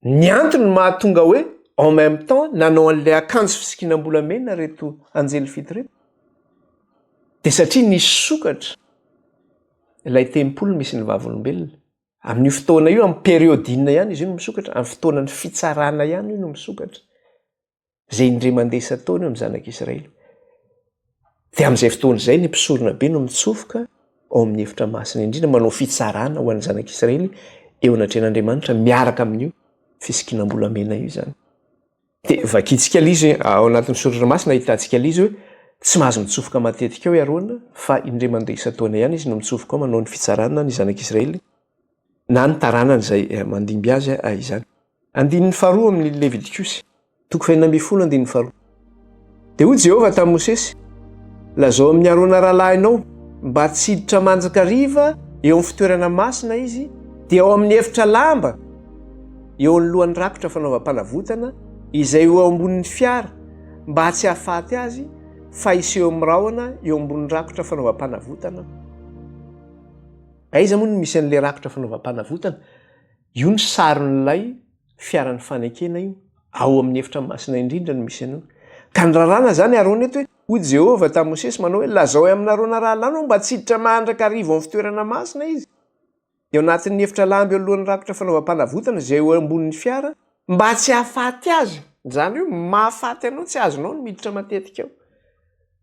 Ny antony mahatonga hoe en même temps nanao an'ilay akanjo fisikinam-bolamena reto anjely fito reto. Dia satria nisokatra ilay tempoly misy ny vavolombelona. Amin'io fotoana io amin'ny périodina ihany izy io no misokatra, amin'ny fotoanan'ny fitsarana ihany io no misokatra. Zay indray mandeha isan-taona eo amin'ny zanak'Israely. Dia amin'izay fotoana izay ny mpisorona be no mitsofoka ao amin'ny efitra masina indrindra manao fitsarana ho an'ny zanak'Israely eo anatren'Andriamanitra miaraka amin'io fisikinam-bolamena io zany. Dia vakitsika ilay izy ao anatin'ny soratra masina ahitantsika ilay izy hoe tsy mahazo mitsofoka matetika eo iaroana fa indray mandeha isan-taona ihany izy no mitsofoka ao manao ny fitsarana ny zanak'Israely na ny taranany izay mandimby azy izany. 2 amin'ny Levitikos toko 4:12. Dia hoy Jehovah tamin'i Mosesy: lazao amin'ny aroana rahalahinao mba tsy hiditra manjaka riva eo amin'ny fitoerana masina izy dia ao amin'ny efitra lamba eo anoloan'ny rakotra fanaovam-panavotana izay eo ambonin'ny fiara mba tsy hahafaty azy fa iseho amin'ny rahona eo ambonin'ny rakotra fanaovam-panavotana. Aiza moa no misy an'ilay rakotra fanaovam-panavotana? Io ny saron'ilay fiaran'ny fanekena io ao amin'ny efitra masina indrindra no misy anao ka ny raharaana zany arony eto hoe hoy Jehova tamin'ny Mosesy manao hoe lazao aminarona rahalana mba tsiditra mahandraka arivo amin'ny fitoerana masina izy eo anatin'ny efitra lamby alohan'ny rakotra fanaovam-panavotana izay eo ambonin'ny fiara mba tsy hahafaty azy zany hoe mahafaty anao tsy azonao no miditra matetika ao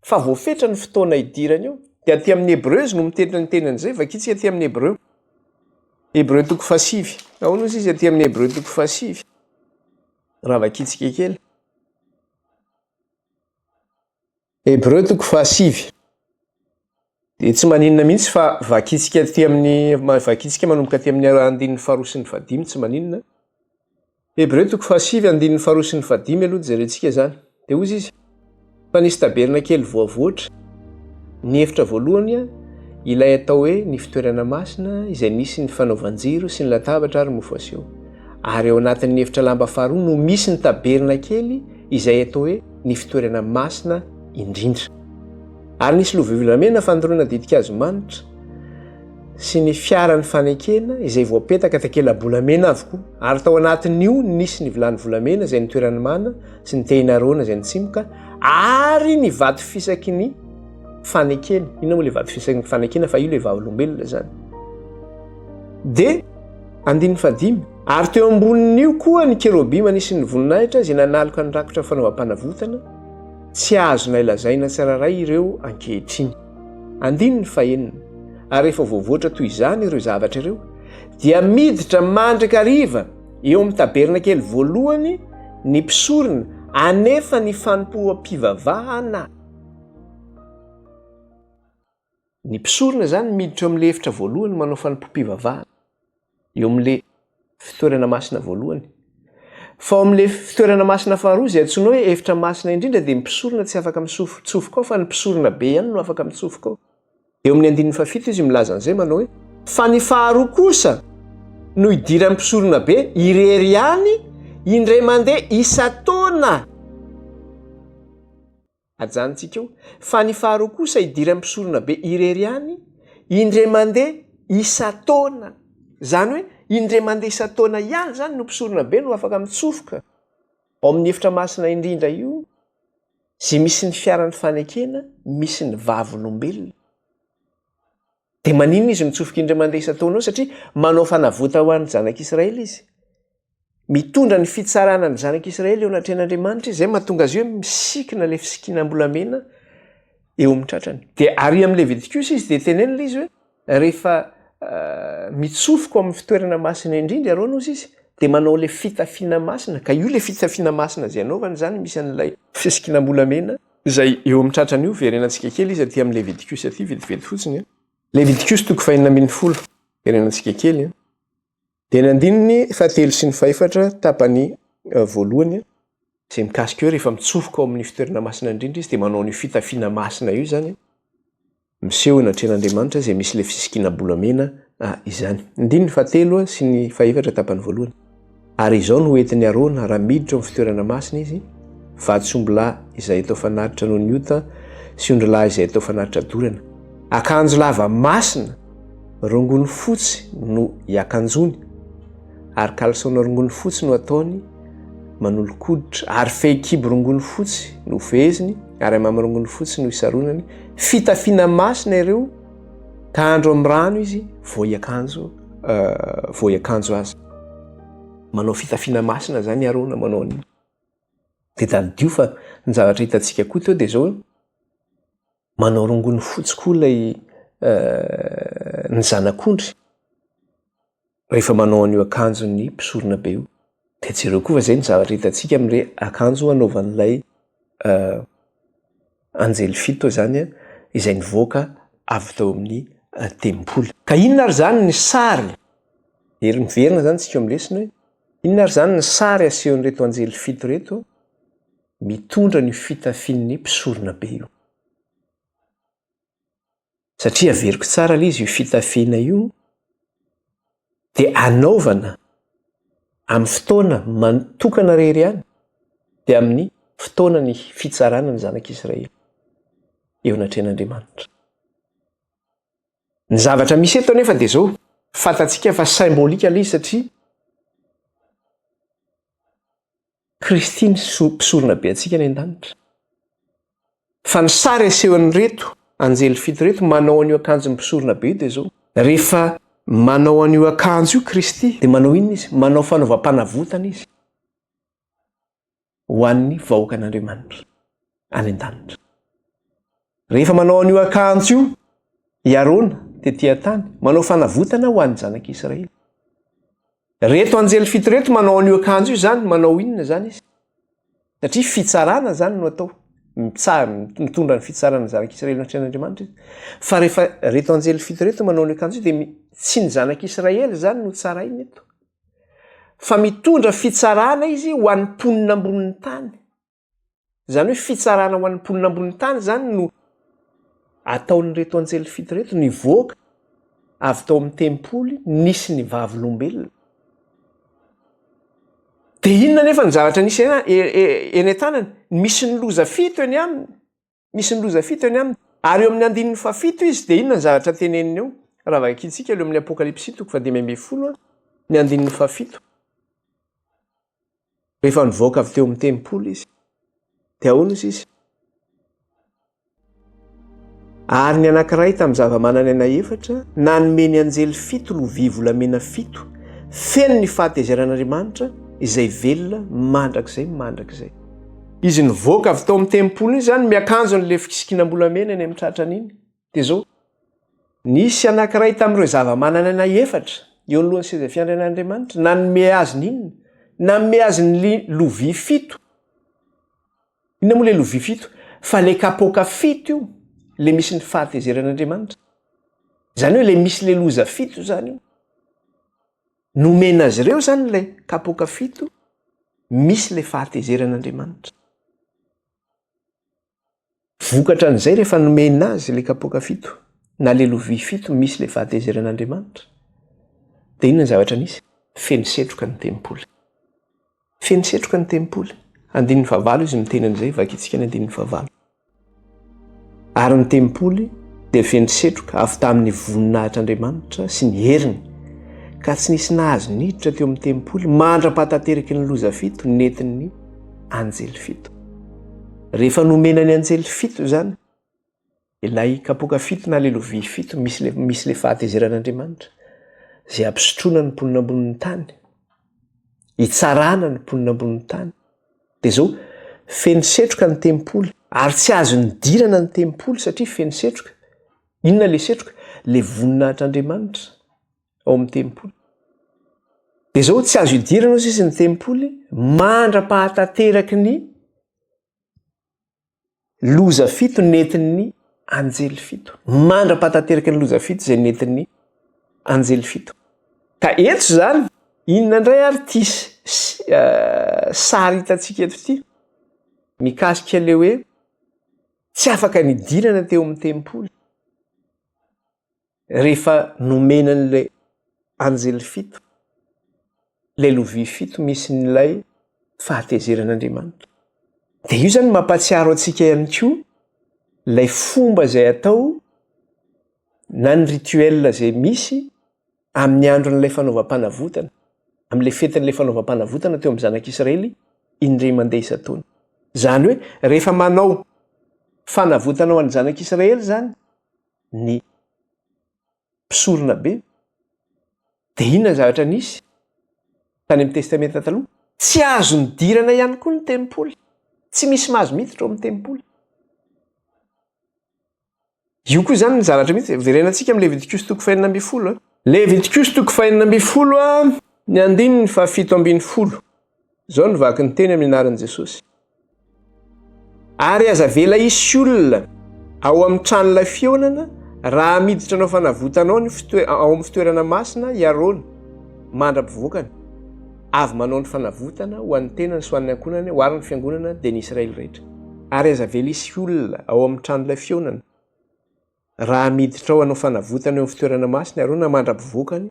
fa voafetra ny fotoana idirany eo dia aty amin'ny Hebreo izy no mitendry ny tenan'izay vakitsika aty amin'ny Hebreo toko fasivy ahoana ozy izy aty amin'ny Hebreo toko fasivy raha vakitsika kely Hebreo toko fasivy dia tsy maninona mihitsy fa vakitsika manomboka aty amin'ny andininy faharoa sy ny fahadimy tsy maninona Hebreo toko fasivy andininy faharoa sy ny fahadimy aloha jerentsika zany dia ozy izy fa nisy taberna kely voavoatra ny efitra voalohany ilay atao hoe ny fitoerana masina izay nisy ny fanaovan-jiro sy ny latabatra ary mofo aseho ary eo anatin'ny efitra lamba faharoa no misy ny taberna kely izay atao hoe ny fitoerana masina indrindra ary nisy lovovolamena fandoroana didika azo manitra sy ny fiarany fanekena izay voapetaka takela-bolamena avokoa ary tao anatin'io nisy ny vilany volamena izay ny toerany mana sy ny tehina arona izay ny tsimoka ary ny vato fisaky ny fanekena ina moa le vato fisaky ny fanekena fa io le vavolombelona zany dia andininy fahadimy ary teo ambonin'io koa ny kerobima nisy ny voninahitra izay nanaloka ny rakotra fanaovam-panavotana tsy azona ilazaina tsiraray ireo ankehitriny andininy fahenina ary rehefa voavoatra toy izany ireo zavatra ireo dia miditra mandraka riva eo amin'ny taberna kely voalohany ny mpisorona anefa ny fanompoam-pivavahana ny mpisorona zany miditra eo amin'le efitra voalohany manao fanompoam-pivavahana eo amin'le fitoerana masina voalohany fa ao amin'le fitoerana masina faharoa izay antsoina hoe efitra masina indrindra dia mpisorona tsy afaka mitsofoka ao fa ny mpisorona be ihany no afaka mitsofoka ao eo amin'ny andininy fafito izy milaza an'izay manao hoe fa ny faharoa kosa no idiran'ny mpisorona be irery ihany indray mandeha isa-taona ajanontsika eo fa ny faharoa kosa idiran'ny mpisorona be irery ihany indray mandeha isa-taona zany hoe indray mandeha isa-taona ihany zany no mpisorona be no afaka mitsofoka ao amin'ny efitra masina indrindra io zay misy ny fiaran'ny fanekena misy ny vavolombelona dia maninona izy mitsofoka indray mandeha isa-taona ao satria manao fanavota ho an'ny zanak'Israely izy mitondra ny fitsarana ny zanak'Israely eo anatrehan'Andriamanitra izay mahatonga azy hoe misikina ilay fisikinam-bolamena eo amin'ny tratrany dia ary amin'ny Levitikos izy dia tenenina izy hoe rehefa mitsofoka ao amin'ny fitoerana masina indrindra arao nozy izy dia manao le fitafiana masina ka io le fitafiana masina izay anaovany zany misy an'ilay fisikinam-bolamena izay eo amin'ny tratrany io verenantsika kely izy aty amin'ny Levitikos aty vetivety fotsiny Levitikos toko 4:10 verenantsika kely dia ny andininy fahatelo sy ny fahefatra tapany voalohany izay mikasika eo rehefa mitsofoka ao amin'ny fitoerana masina indrindra izy dia manao ny fitafiana masina io zany miseho anatrehan'Andriamanitra izay misy le fisikinam-bolamena izany andininy fahatelo sy ny fahefatra tapany voalohany ary izao no entiny Arona raha miditra amin'ny fitoerana masina izy vatsombola izay atao fanatitra noho ny ota sy ondrilahy izay atao fanatitra dorana akanjo lava masina rongony fotsy no iakanjony ary kalsona rongony fotsy no ataony manolokoditra ary fehikibo rongony fotsy no feheziny ary amamy rongony fotsy no isaronany fitafiana masina ireo ka andro amin'ny rano izy voiakanjo azy manao fitafiana masina zany Arona manao an'io dia tadidio fa ny zavatra hitantsika koa teo dia zao manao rongony fotsy koa ilay ny zanak'ondry rehefa manao an'io akanjo ny mpisorona be io dia jereo koa fa zay ny zavatra hitantsika amin'ilay akanjo anaovan'ilay anjely fito zany izay nivoaka avy tao amin'ny tempoly ka inona ary zany ny sary miverina zany tsika amlesina hoe inona ary zany ny sary asehon'reto anjely fito reto mitondra ny fitafian'ny mpisorona be io satria averiko tsara ilay izy io fitafiana io dia anaovana amin'ny fotoana manotokana rery ihany dia amin'ny fotoana ny fitsarana ny zanak'Israely eo anatrehan'Andriamanitra ny zavatra misy eto nefa dia zao fantatsika fa symbolika ilay izy satria Kristy mpisorona be antsika ny an-danitra. Fa ny sary asehony reto anjely fito reto manao an'io akanjo mpisorona be dia zao. Rehefa manao an'io akanjo io Kristy dia manao inona izy? Manao fanaovam-panavotana izy ho an'ny vahoakan'Andriamanitra any an-danitra. Rehefa manao an'io akanjo io Iarona tetỳ tany manao fanavotana ho an'ny zanak'Israely. Reto anjely fito reto manao an'io akanjo io zany manao inona zany izy? Satria fitsarana zany no atao. Mitondra ny fitsarana ny zanak'Israely natrehan'Andriamanitra izy. Fa rehefa reto anjely fito reto manao an'io akanjo io dia tsy ny zanak'Israely zany no tsarainy eto. Fa mitondra fitsarana izy ho an'ny mponina ambonin'ny tany. Zany hoe fitsarana ho an'ny mponina ambonin'ny tany zany no ataon'ny reto anjely fito reto nivoaka avy tao amin'ny tempoly nisy ny vavolombelona. Dia inona nefa ny zavatra nisy eny an-tanany? Misy ny loza fito eny aminy. Misy ny loza fito eny aminy. Ary eo amin'ny andininy fafito izy dia inona ny zavatra teneniny eo? Raha vakintsika eo amin'ny Apokalipsy 7:10 ny andininy fafito. Rehefa nivoaka avy teo amin'ny tempoly izy dia ahoana izy? Ary ny anankiray tamin'ny zava-mananaina efatra nanome ny anjely fito lovia volamena fito feno ny fahatezeran'Andriamanitra izay velona mandrakizay. Izy nivoaka avy tao amin'ny tempoly zany miakanjo n'le fikisikinam-bolamena eny amin'ny tratrany iny. Dia zao nisy anankiray tamin'ireo zava-mananaina efatra eo anolohan'ny seza fiandrian'Andriamanitra nanome azy n'inona? Nanome azy ny lovia fito. Inona moa le lovia fito? Fa le kapoaka fito io, le misy ny fahatezeran'Andriamanitra. Zany hoe le misy le loza fito zany io. Nomena azy ireo zany le kapoaka fito, misy le fahatezeran'Andriamanitra. Vokatra an'izay rehefa nomena azy le kapoaka fito, na le lovia fito misy le fahatezeran'Andriamanitra. Dia inona ny zavatra nisy? Feno setroka ny tempoly. Feno setroka ny tempoly. Andininy fahavalo izy miteny an'izay, vakintsika ny andininy fahavalo. Ary ny tempoly dia feno setroka avy tamin'ny voninahitr'Andriamanitra sy ny heriny, ka tsy nisy nahazo niditra teo amin'ny tempoly mandra-pahatanteraka ny loza fito nentin'ny anjely fito. Rehefa nomena ny anjely fito zany, ilay kapoaka fito na le lovia fito misy le fahatezeran'Andriamanitra izay ampisotroana ny mponina ambonin'ny tany, hitsarana ny mponina ambonin'ny tany. Dia zao feno setroka ny tempoly ary tsy azo nidirana ny tempoly satria feno setroka. Inona le setroka? Le voninahitr'Andriamanitra ao amin'ny tempoly. Dia zao tsy azo idirana izy ny tempoly mandra-pahatanteraka ny loza fito nentin'ny anjely fito. Mandra-pahatanteraka ny loza fito izay nentin'ny anjely fito. Ka eto zany, inona indray ary ty sary hitantsika eto ity? Mikasika le hoe tsy afaka nidirana teo amin'ny tempoly. Rehefa nomena n'le anjely fito, le lovia fito misy n'ilay fahatezeran'Andriamanitra. Dia io zany mampatsiaro antsika ihany koa ilay fomba izay atao na ny rituel izay misy amin'ny andron'ilay fanaovam-panavotana, amin'ilay fetin'ilay fanaovam-panavotana teo amin'ny zanak'Israely indray mandeha isan-taona. Zany hoe rehefa manao fanavotana ho an'ny zanak'Israely zany ny mpisorona be, dia inona zavatra nisy tany amin'ny testamenta taloha? Tsy azo nidirana ihany koa ny tempoly. Tsy misy mahazo miditra ao amin'ny tempoly. Io koa zany ny zavatra mihitsy verenantsika amin'ny Levitikos 5:12. Levitikos 5:12 ny andininy 7:10. Zao ny vaky ny teny amin'ny anaran'i Jesosy. Ary aza vela hisy olona ao amin'ny tranon'ilay fionana raha miditra anao fanavotanao ao amin'ny fitoerana masina Iarona mandra-pivoakany, avy manao ny fanavotana ho an'ny tenany sy ho an'ny ankonany ho ary ny fiangonana dia ny Israely rehetra. Ary aza vela hisy olona ao amin'ny tranon'ilay fionana raha miditra ao hanao fanavotana eo amin'ny fitoerana masina Iarona mandra-pivoakany,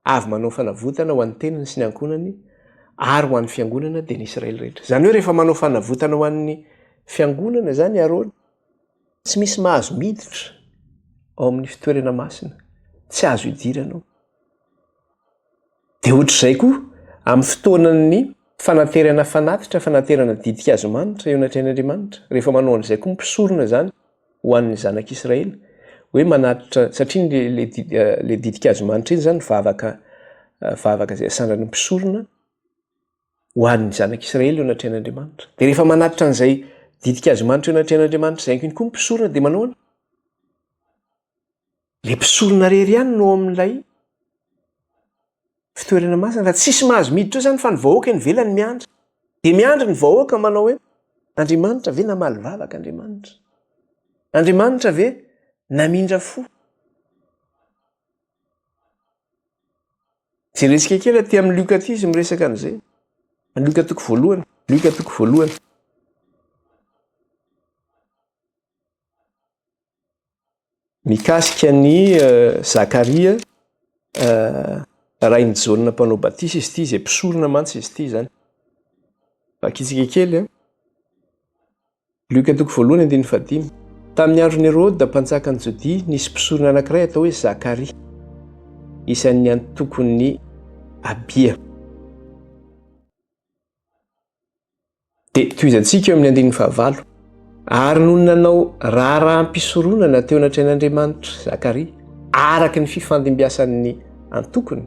avy manao fanavotana ho an'ny tenany sy ny ankonany ary ho an'ny fiangonana dia ny Israely rehetra. Zany hoe rehefa manao fanavotana ho an'ny fiangonana zany Iarona, tsy misy mahazo miditra ao amin'ny fitoerana masina, tsy azo idirana ao. Dia ohatr'izay koa amin'ny fotoanan'ny fanaterana fanatitra, fanaterana didika azo manitra eo anatrehan'Andriamanitra. Rehefa manao an'izay koa mpisorona zany ho an'ny zanak'Israely hoe manatitra, satria le didika azo manitra iny zany vavaka zay sandrany mpisorona ho an'ny zanak'Israely eo anatrehan'Andriamanitra. Dia rehefa manatitra an'izay didika azo manitra eo anatrehan'Andriamanitra zay iny koa mpisorona dia manao le mpisorona rery ihany no amin'ilay fitoerana masina. Raha tsisy mahazo miditra eo zany fa ny vahoaka ny velany miandry. Dia miandry ny vahoaka manao hoe Andriamanitra ve namaly vavaka Andriamanitra? Andriamanitra ve namindra fo? Jerentsika kely aty amin'ny Luka aty izy miresaka an'izay. Luka toko voalohany. Mikasika ny Zakaria rainy Jaona mpanao batisa izy ity, izay mpisorona mantsy izy ity zany. Vakitsika kely Luka toko voalohany 1:5. Tamin'ny andron'ny Hérode mpanjakan'ny Jodia nisy mpisorona anankiray atao hoe Zakaria, isan'ny antokon'ny Abia. Dia toizantsika eo amin'ny 1:9. Ary noho nanao raharaham-pisoronana teo anatrehan'Andriamanitra Zakaria, araka ny fifandimbiasan'ny antokony,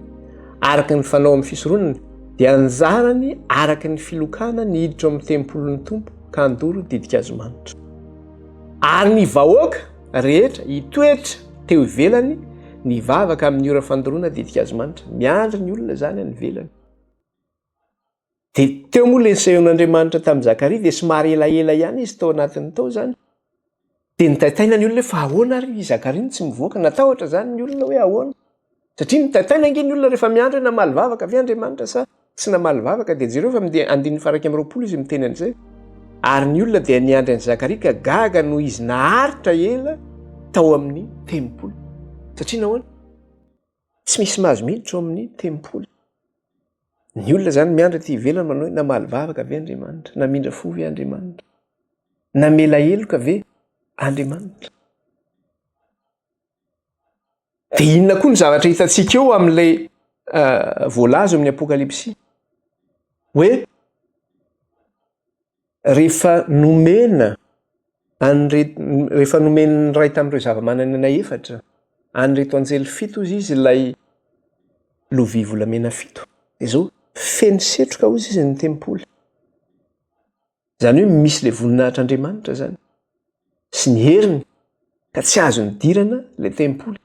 araka ny fanao amin'ny fisoronana, dia anjarany araka ny filokana ny hiditra amin'ny tempolon'ny Tompo ka andoro didika azo manitra. Ary ny vahoaka rehetra hitoetra teo ivelany ny vavaka amin'ny ora fandoroana didika azo manitra, miandry ny olona zany any ivelany. Dia teo moa le nisehoan'Andriamanitra tamin'ny Zakaria dia somary elaela ihany izy tao anatiny tao zany. Dia nitaitaina ny olona hoe fa ahoana ary Zakaria tsy mivoaka? Natahotra zany ny olona hoe ahoana? Satria nitaitaina ange ny olona rehefa miandry namaly vavaka ve Andriamanitra sa tsy namaly vavaka? Dia jereo fa 120 izy miteny an'izay. Ary ny olona dia niandry an'i Zakaria ka gaga no izy naharitra ela tao amin'ny tempoly. Satria nahoana? Tsy misy mahazo miditra ao amin'ny tempoly. Ny olona zany miandry aty ivelany manao hoe namaly vavaka ve Andriamanitra? Namindra fo ve Andriamanitra? Namela heloka ve Andriamanitra? Dia inona koa ny zavatra hitantsika eo amin'ilay voalaza amin'ny Apokalipsy? Hoe rehefa nomena ny ray tamin'ireo zava-manan'ana efatra an'ireto anjely 7 izy ilay lovia volamena 7. Izao feno setroka hozy izy ny tempoly. Zany hoe misy le voninahitr'Andriamanitra zany sy ny heriny ka tsy azo nidirana le tempoly.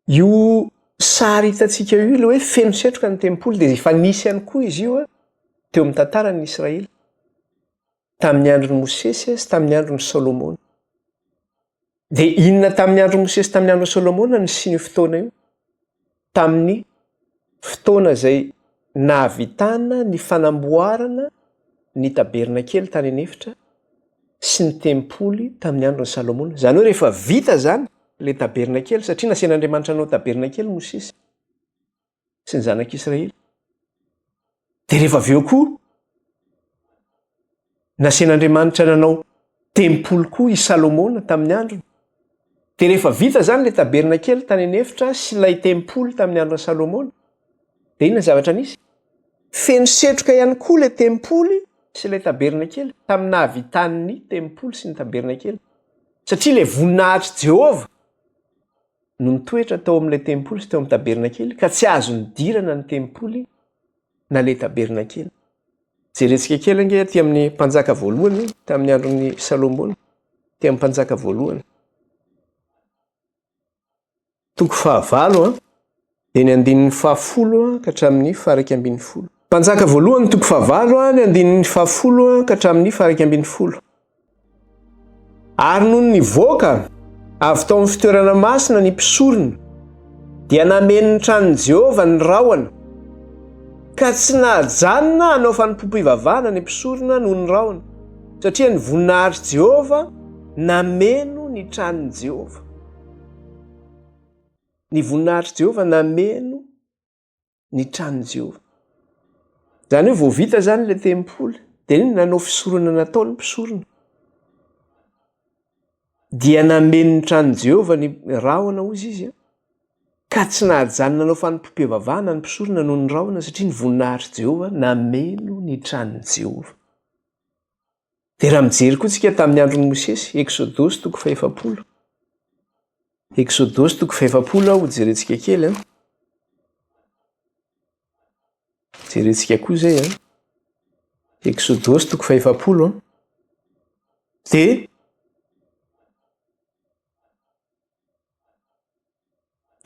Io sary hitantsika io ilay hoe feno setroka ny tempoly dia efa nisy ihany koa izy io teo amin'ny tantaran'ny Israely tamin'ny andron'ny Mosesy sy tamin'ny andron'ny Salomona. Dia inona tamin'ny andron'ny Mosesy tamin'ny andron'ny Salomona ny sy ny fotoana io? Tamin'ny fotoana izay nahavitana ny fanamboarana ny tabernakely tany anefitra sy ny tempoly tamin'ny andron'ny Salomona. Zany hoe rehefa vita zany le tabernakely, satria nasian'Andriamanitra anao tabernakely Mosesy sy ny zanak'Israely. Dia rehefa avy eo koa nasian'Andriamanitra nanao tempoly koa i Salomona tamin'ny androny. Dia rehefa vita zany le tabernakely tany anefitra sy ilay tempoly tamin'ny andron'ny Salomona, dia inona zavatra nisy? Feno setroka ihany koa le tempoly sy ilay tabernakely tamin'ny nahavitan'ny tempoly sy ny tabernakely. Satria le voninahitry Jehova no nitoetra tao amin'ilay tempoly sy tao amin'ny tabernakely ka tsy azo nidirana ny tempoly na le tabernakely. Jerentsika kely ange aty amin'ny mpanjaka voalohany tamin'ny andron'ny Salomona, ty amin'ny mpanjaka voalohany. Toko 9 dia ny 10 ka hatramin'ny 11. Mpanjaka voalohany toko 9 ny 10 ka hatramin'ny 11. Ary noho ny voaka avy tao amin'ny fitoerana masina ny mpisorona dia nameny ny tranon'i Jehova ny rahona, ka tsy nahajanona hanao fanompoam-pivavahana ny mpisorona noho ny rahona, satria ny voninahitry Jehova nameno ny tranon'i Jehova. Ny voninahitry Jehova nameno ny tranon'i Jehova. Zany hoe vao vita zany le tempoly dia iny nanao fisorona nataony mpisorona. Dia nameno ny tranon'i Jehova ny rahona hozy izy, ka tsy nahady zany nanao fanompoam-pivavahana ny mpisorona noho ny rahona satria ny voninahitry Jehova nameno ny tranon'i Jehova. Dia raha mijery koa tsika tamin'ny andron'i Mosesy, Exodosy 7. Exodosy 7 ho jerentsika kely. Jerentsika koa izay. Exodosy 7. Dia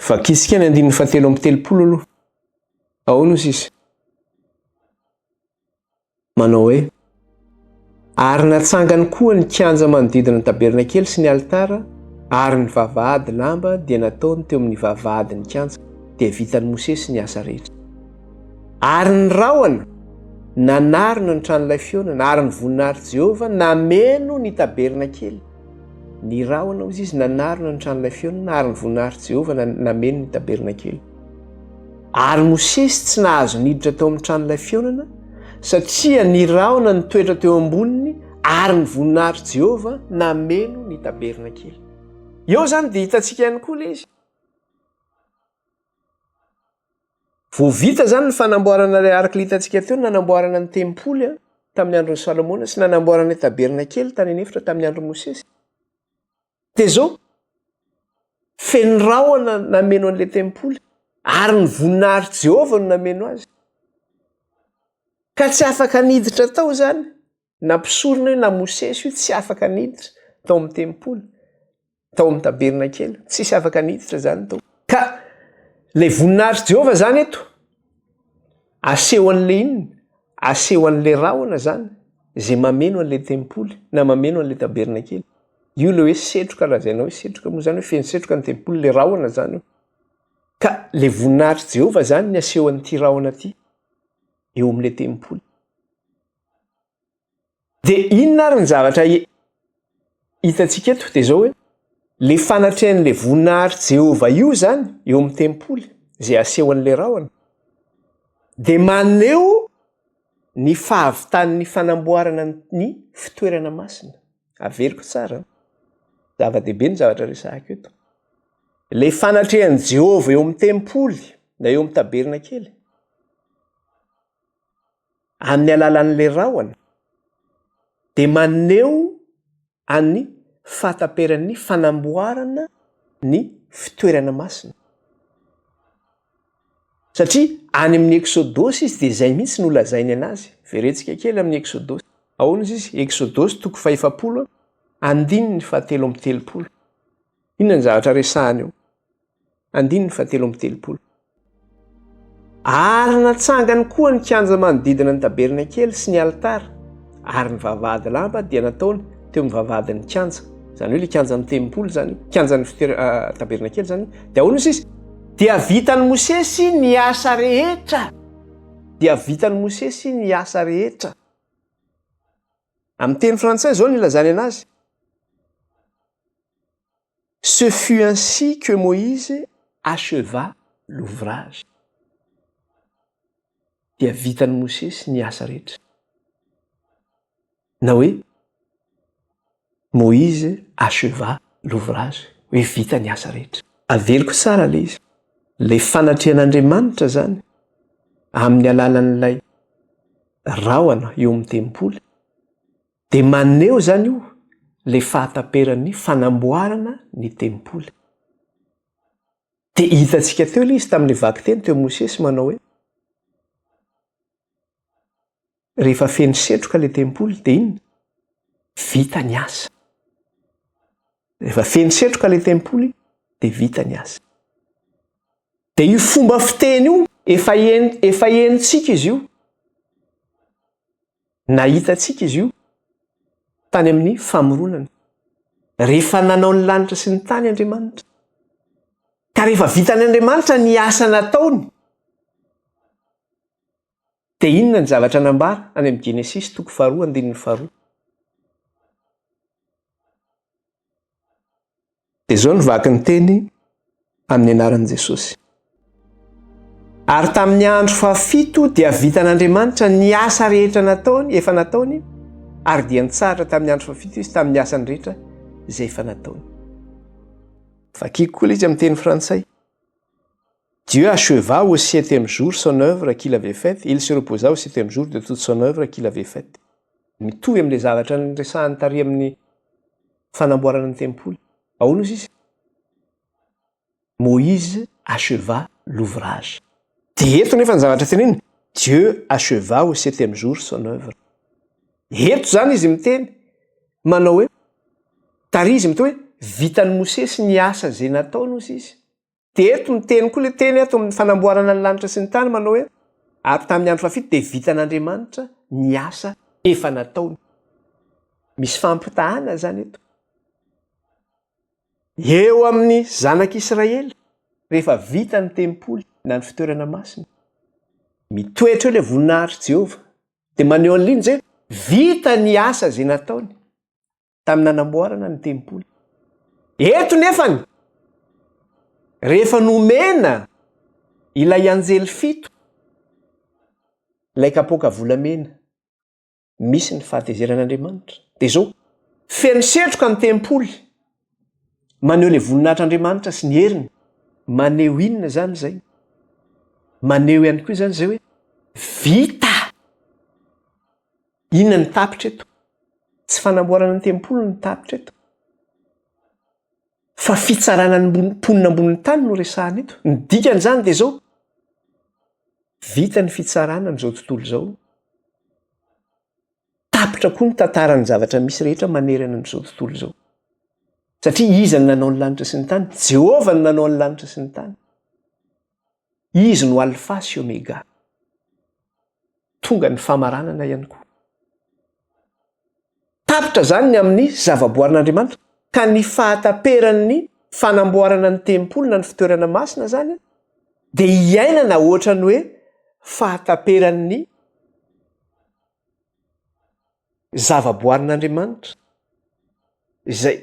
vakisika ny 7:30 aloha. Ahoana hozy izy? Manao hoe ary natsangany koa ny kianja manodidina ny tabernakely sy ny altara, ary ny vavahady lamba dia nataony teo amin'ny vavahadin'ny kianja, dia vitan'i Mosesy ny asa rehetra. Ary ny rahona nanarina ny tranon'ilay fionana, ary ny voninahitry Jehova nameno ny tabernakely. Ny rahona hozy izy nanarina ny tranon'ilay fionana, ary ny voninahitry Jehova nameno ny tabernakely. Ary Mosesy tsy nahazo niditra teo amin'ny tranon'ilay fionana satria ny rahona nitoetra teo amboniny, ary ny voninahitry Jehova nameno ny tabernakely. Eo zany dia hitantsika ihany koa ilay izy. Vao vita zany ny fanamboarana ilay araka hitantsika teo, nanamboarana ny tempoly tamin'ny andron'i Salomona sy nanamboarana ny tabernakely tany anefitra tamin'ny andron'i Mosesy. Dia zao feno rahona nameno an'ilay tempoly, ary ny voninahitry Jehova no nameno azy. Ka tsy afaka niditra tao zany, na mpisorona io na Mosesy io tsy afaka niditra tao amin'ny tempoly, tao amin'ny tabernakely, tsisy afaka niditra zany tao. Ka ilay voninahitry Jehova zany eto aseho an'ilay inona? Aseho an'ilay rahona zany izay mameno an'ilay tempoly na mameno an'ilay tabernakely. Io ilay hoe setroka, lazaina hoe setroka moa zany hoe feno setroka ny tempoly, ilay rahona zany io. Ka ilay voninahitry Jehova zany ny aseho an'ity rahona ity eo amin'ilay tempoly. Dia inona ary ny zavatra hitantsika eto? Dia zao hoe le fanatrehan'ilay voninahitry Jehova io zany eo amin'ny tempoly izay aseho an'ilay rahona, dia maneho ny fahavitan'ny fanamboarana ny fitoerana masina. Averiko tsara. Zava-dehibe ny zavatra resahako eto. Le fanatrehan'i Jehova eo amin'ny tempoly na eo amin'ny tabernakely amin'ny alalan'ilay rahona dia maneho any fahataperan'ny fanamboarana ny fitoerana masina. Satria any amin'ny Exodosy izy dia izay mihitsy no lazainy anazy. Verentsika kely amin'ny Exodosy. Ahoana izy? Exodosy 7, andininy 7:30. Inona ny zavatra resahany eo? Andininy 7:30. Ary natsangany koa ny kianja manodidina ny tabernakely sy ny altara, ary ny vavahady lamba dia nataony teo amin'ny vavahadin'ny kianja. Zany hoe ilay kianjan'ny tempoly zany, kianjan'ny tabernakely zany. Dia ahoana izy? Dia vitan'i Mosesy ny asa rehetra. Dia vitan'i Mosesy ny asa rehetra. Amin'ny teny frantsay zao ny ilazany anazy. Ce fut ainsi que Moïse acheva l'ouvrage. Dia vitan'i Mosesy ny asa rehetra. Na hoe Moïse acheva l'ouvrage, hoe vita ny asa rehetra. Averiko tsara ilay izy. Ilay fanatrehan'Andriamanitra zany amin'ny alalan'ilay rahona eo amin'ny tempoly dia maneho zany io ilay fahataperan'ny fanamboarana ny tempoly. Dia hitantsika teo ilay izy tamin'ilay vaky teny teo Mosesy manao hoe rehefa feno setroka ilay tempoly dia inona? Vita ny asa. Rehefa feno setroka ilay tempoly dia vita ny asa. Dia io fomba fiteny io efa henontsika izy io. Nahitantsika izy io tany amin'ny famoronana. Rehefa nanao ny lanitra sy ny tany Andriamanitra. Ka rehefa vitan'ny Andriamanitra ny asa nataony, dia inona ny zavatra nambara any amin'ny Genesis 2:2. Dia zao ny vaky ny teny amin'ny anaran'i Jesosy. Ary tamin'ny andro fahafito dia vitan'Andriamanitra ny asa rehetra nataony, efa nataony, ary dia nitsahatra tamin'ny andro fahafito izy tamin'ny asany rehetra izay efa nataony. Vakiko koa izy amin'ny teny frantsay. Dieu acheva au 7e jour son œuvre qu'il avait faite. Il se reposa au 7e jour de toute son œuvre qu'il avait faite. Mitovy amin'ilay zavatra nyresahany tary amin'ny fanamboarana ny tempoly. Ahoana izy? Moïse acheva l'ouvrage. Dia eto nefa ny zavatra teneny, Dieu acheva au 7e jour son œuvre. Eto zany izy miteny, manao hoe, tary izy miteny hoe, vitan'ny Mosesy ny asa zay nataony hozy izy. Dia eto miteny koa le teny eto amin'ny fanamboarana ny lanitra sy ny tany manao hoe, ary tamin'ny andro fafito dia vitan'Andriamanitra ny asa efa nataony. Misy fampitahana zany eto. Eo amin'ny zanak'Israely, rehefa vita ny tempoly na ny fitoerana masina, mitoetra eo ilay voninahitry Jehovah, dia maneho an'iliny zay vita ny asa zay nataony tamin'ny nanamboarana ny tempoly. Eto nefany, rehefa nomena ilay anjely 7, ilay kapoaka volamena, misy ny fahatezeran'Andriamanitra. Dia zao, feno setroka ny tempoly, maneho ilay voninahitr'Andriamanitra sy ny heriny. Maneho inona zany zay? Maneho ihany koa zany zay hoe, vita! Inona ny tapitra eto? Tsy fanamboarana ny tempoly ny tapitra eto, fa fitsarana ny mponina ambonin'ny tany no resahana eto. Ny dikan'izany dia zao, vita ny fitsarana n'izao tontolo izao. Tapitra koa ny tantaran'ny zavatra misy rehetra manerana n'izao tontolo izao. Satria izy no nanao ny lanitra sy ny tany, Jehovah no nanao ny lanitra sy ny tany. Izy no alpha sy omega. Tonga ny famaranana ihany koa. Tapitra zany ny amin'ny zavaboarin'Andriamanitra, ka ny fahataperan'ny fanamboarana ny tempoly na ny fitoerana masina zany, dia iainana ohatra ny hoe fahataperan'ny zavaboarin'Andriamanitra,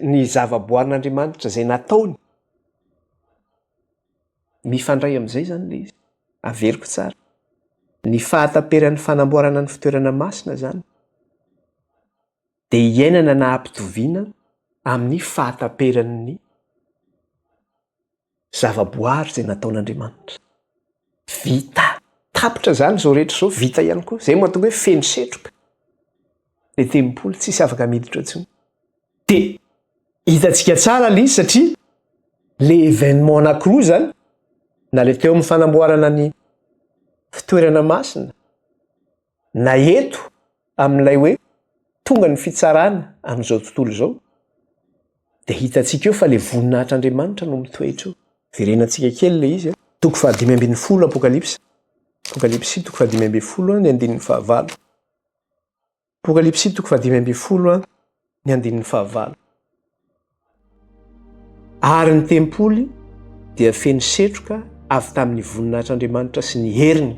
ny zavaboarin'Andriamanitra zay nataony. Mifandray amin'izay zany le izy. Averiko tsara. Ny fahataperan'ny fanamboarana ny fitoerana masina zany, dia iainana na ampitoviana amin'ny fahataperan'ny zavaboary zay nataon'Andriamanitra. Vita! Tapitra zany zao rehetra zao, vita ihany koa. Zay mahatonga hoe feno setroka. Le tempoly tsisy afaka miditra intsony. Dia hitantsika tsara le izy satria le événement anankiroa zany, na le teo amin'ny fanamboarana ny fitoerana masina, na eto amin'ilay hoe tonga ny fitsarana amin'izao tontolo izao, dia hitantsika eo fa le voninahitr'Andriamanitra no mitoetra eo. Verenantsika kely le izy. Toko 5:10 Apokalipsy. Apokalipsy toko 5:10 ny andinin'ny 9. Apokalipsy toko 5:10 ny andinin'ny 9. Ary ny tempoly dia feno setroka avy tamin'ny voninahitr'Andriamanitra sy ny heriny,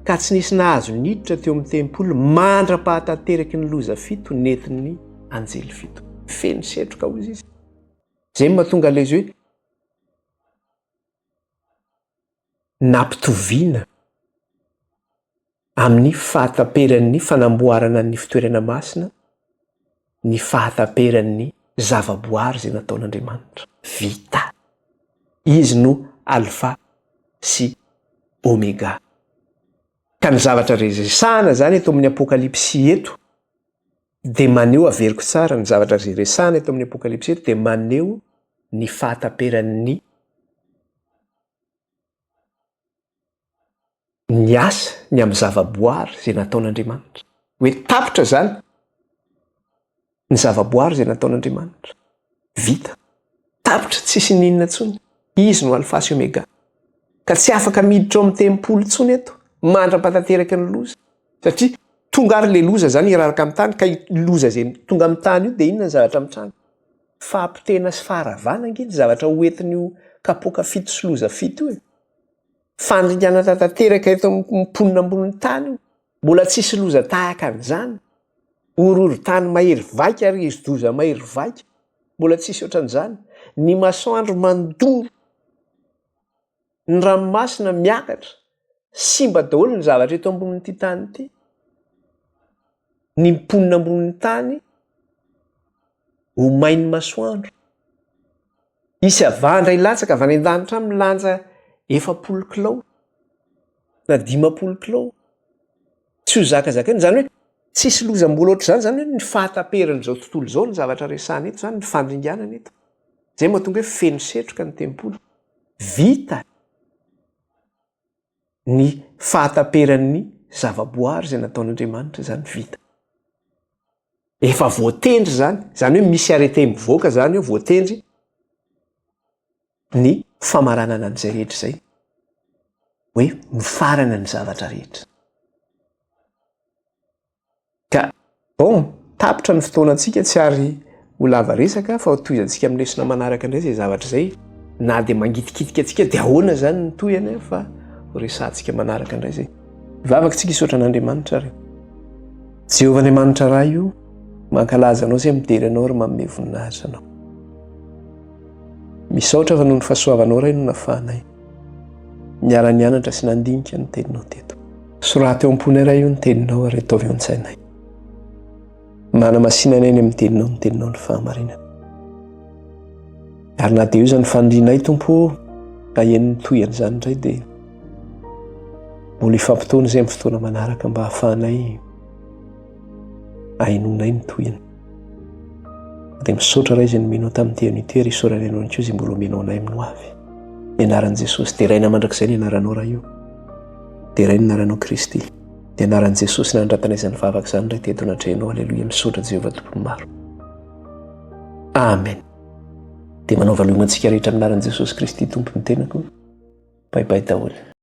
ka tsy nisy nahazo niditra teo amin'ny tempoly mandra-pahatateraky ny loza 7 nentin'ny anjely 7. Feno setroka hozy izy. Zay mahatonga ilay izy hoe nampitoviana amin'ny fahataperan'ny fanamboarana ny fitoerana masina, ny fahataperan'ny zavaboary zay nataon'Andriamanitra. Vita! Izy no alpha sy omega. Ka ny zavatra resahana zany eto amin'ny apokalipsy eto, dia maneho, averiko tsara, ny zavatra resahana eto amin'ny apokalipsy eto dia maneho ny fahataperan'ny ny asa ny amin'ny zavaboary zay nataon'Andriamanitra. Hoe tapitra zany ny zavaboary zay nataon'Andriamanitra. Vita! Tapitra, tsisy ninona intsony. Izy no alpha sy omega. Ka tsy afaka miditra ao amin'ny tempoly intsony eto, mandra-pahatateraky ny loza. Satria tonga ary le loza zany hiraraka amin'ny tany, ka loza zay tonga amin'ny tany io dia inona ny zavatra mitranga? Fahampitena sy faharavana ange ny zavatra hoentin'io kapoaka 7 sy loza 7 io. Fandringana tanteraka eto mponina ambonin'ny tany io. Mbola tsisy loza tahaka an'izany. Ororo tany mahery vaika ary izy doza mahery vaika. Mbola tsisy ohatran'izany. Ny masoandro mandoro. Ny ranomasina miakatra. Simba daholo ny zavatra eto ambonin'ity tany ity. Ny mponina ambonin'ny tany ho main'ny masoandro. Isy avandra ilatsaka avy any an-danitra milanja efapolo kilao na 10 kilao tsy ho zakazakainy zany hoe tsisy lozam-bola ohatr'izany zany hoe ny fahataperan'izao tontolo izao ny zavatra resahana eto zany ny fandringanana eto zay mahatonga hoe feno setroka ny tempolo vita ny fahataperan'ny zavaboary zay nataon'Andriamanitra zany vita efa voatendry zany hoe misy arete mivoaka zany hoe voatendry ny famaranana an'izay rehetra izay hoe mifarana ny zavatra rehetra ka bon tapitra ny fotoanantsika tsy ary ho lava resaka fa ho toizantsika amin'ny lesona manaraka indray zay zavatra izay na dia mangitikitika antsika dia ahoana zany ny tohany fa ho resantsika manaraka indray zay vavakantsika hisaotra an'Andriamanitra ary Jehovah-Andriamanitra raha io mankalaza anao zay midery anao ary manome voninahitra anao misaotra fa noho ny fahasoavanao ray no nafahanay niara-nianatra sy nandinika ny teninao teto soraty eo am-pony iray io ny teninao ary ataovy eo an-tsainay mana-masinanay ny amin'ny teninao ny teninao ny fahamarinana ary na dia io zany fandrinay tompo ahen'ny toyany zany indray dia mbola ifampitoana izay amin'ny fotoana manaraka mba hahafahanay ahinonay ny toyany dia misaotra ray izay nomenao tamin'ny tean'ity ary isaorana ianao nyko izay mbola omenao anay amin'ny ho avy ny anaran'i Jesosy dia raina mandrakizay ny anaranao raha io dia ray ny anaranao Kristy dia anaran'i Jesosy nandratanay izany vavaka izany indray teto natrehanao aleloia misaotra Jehovah tompony maro amen dia manao valonantsika rehetra amin'ny anaran'i Jesosy Kristy tompony tenako baibai daholo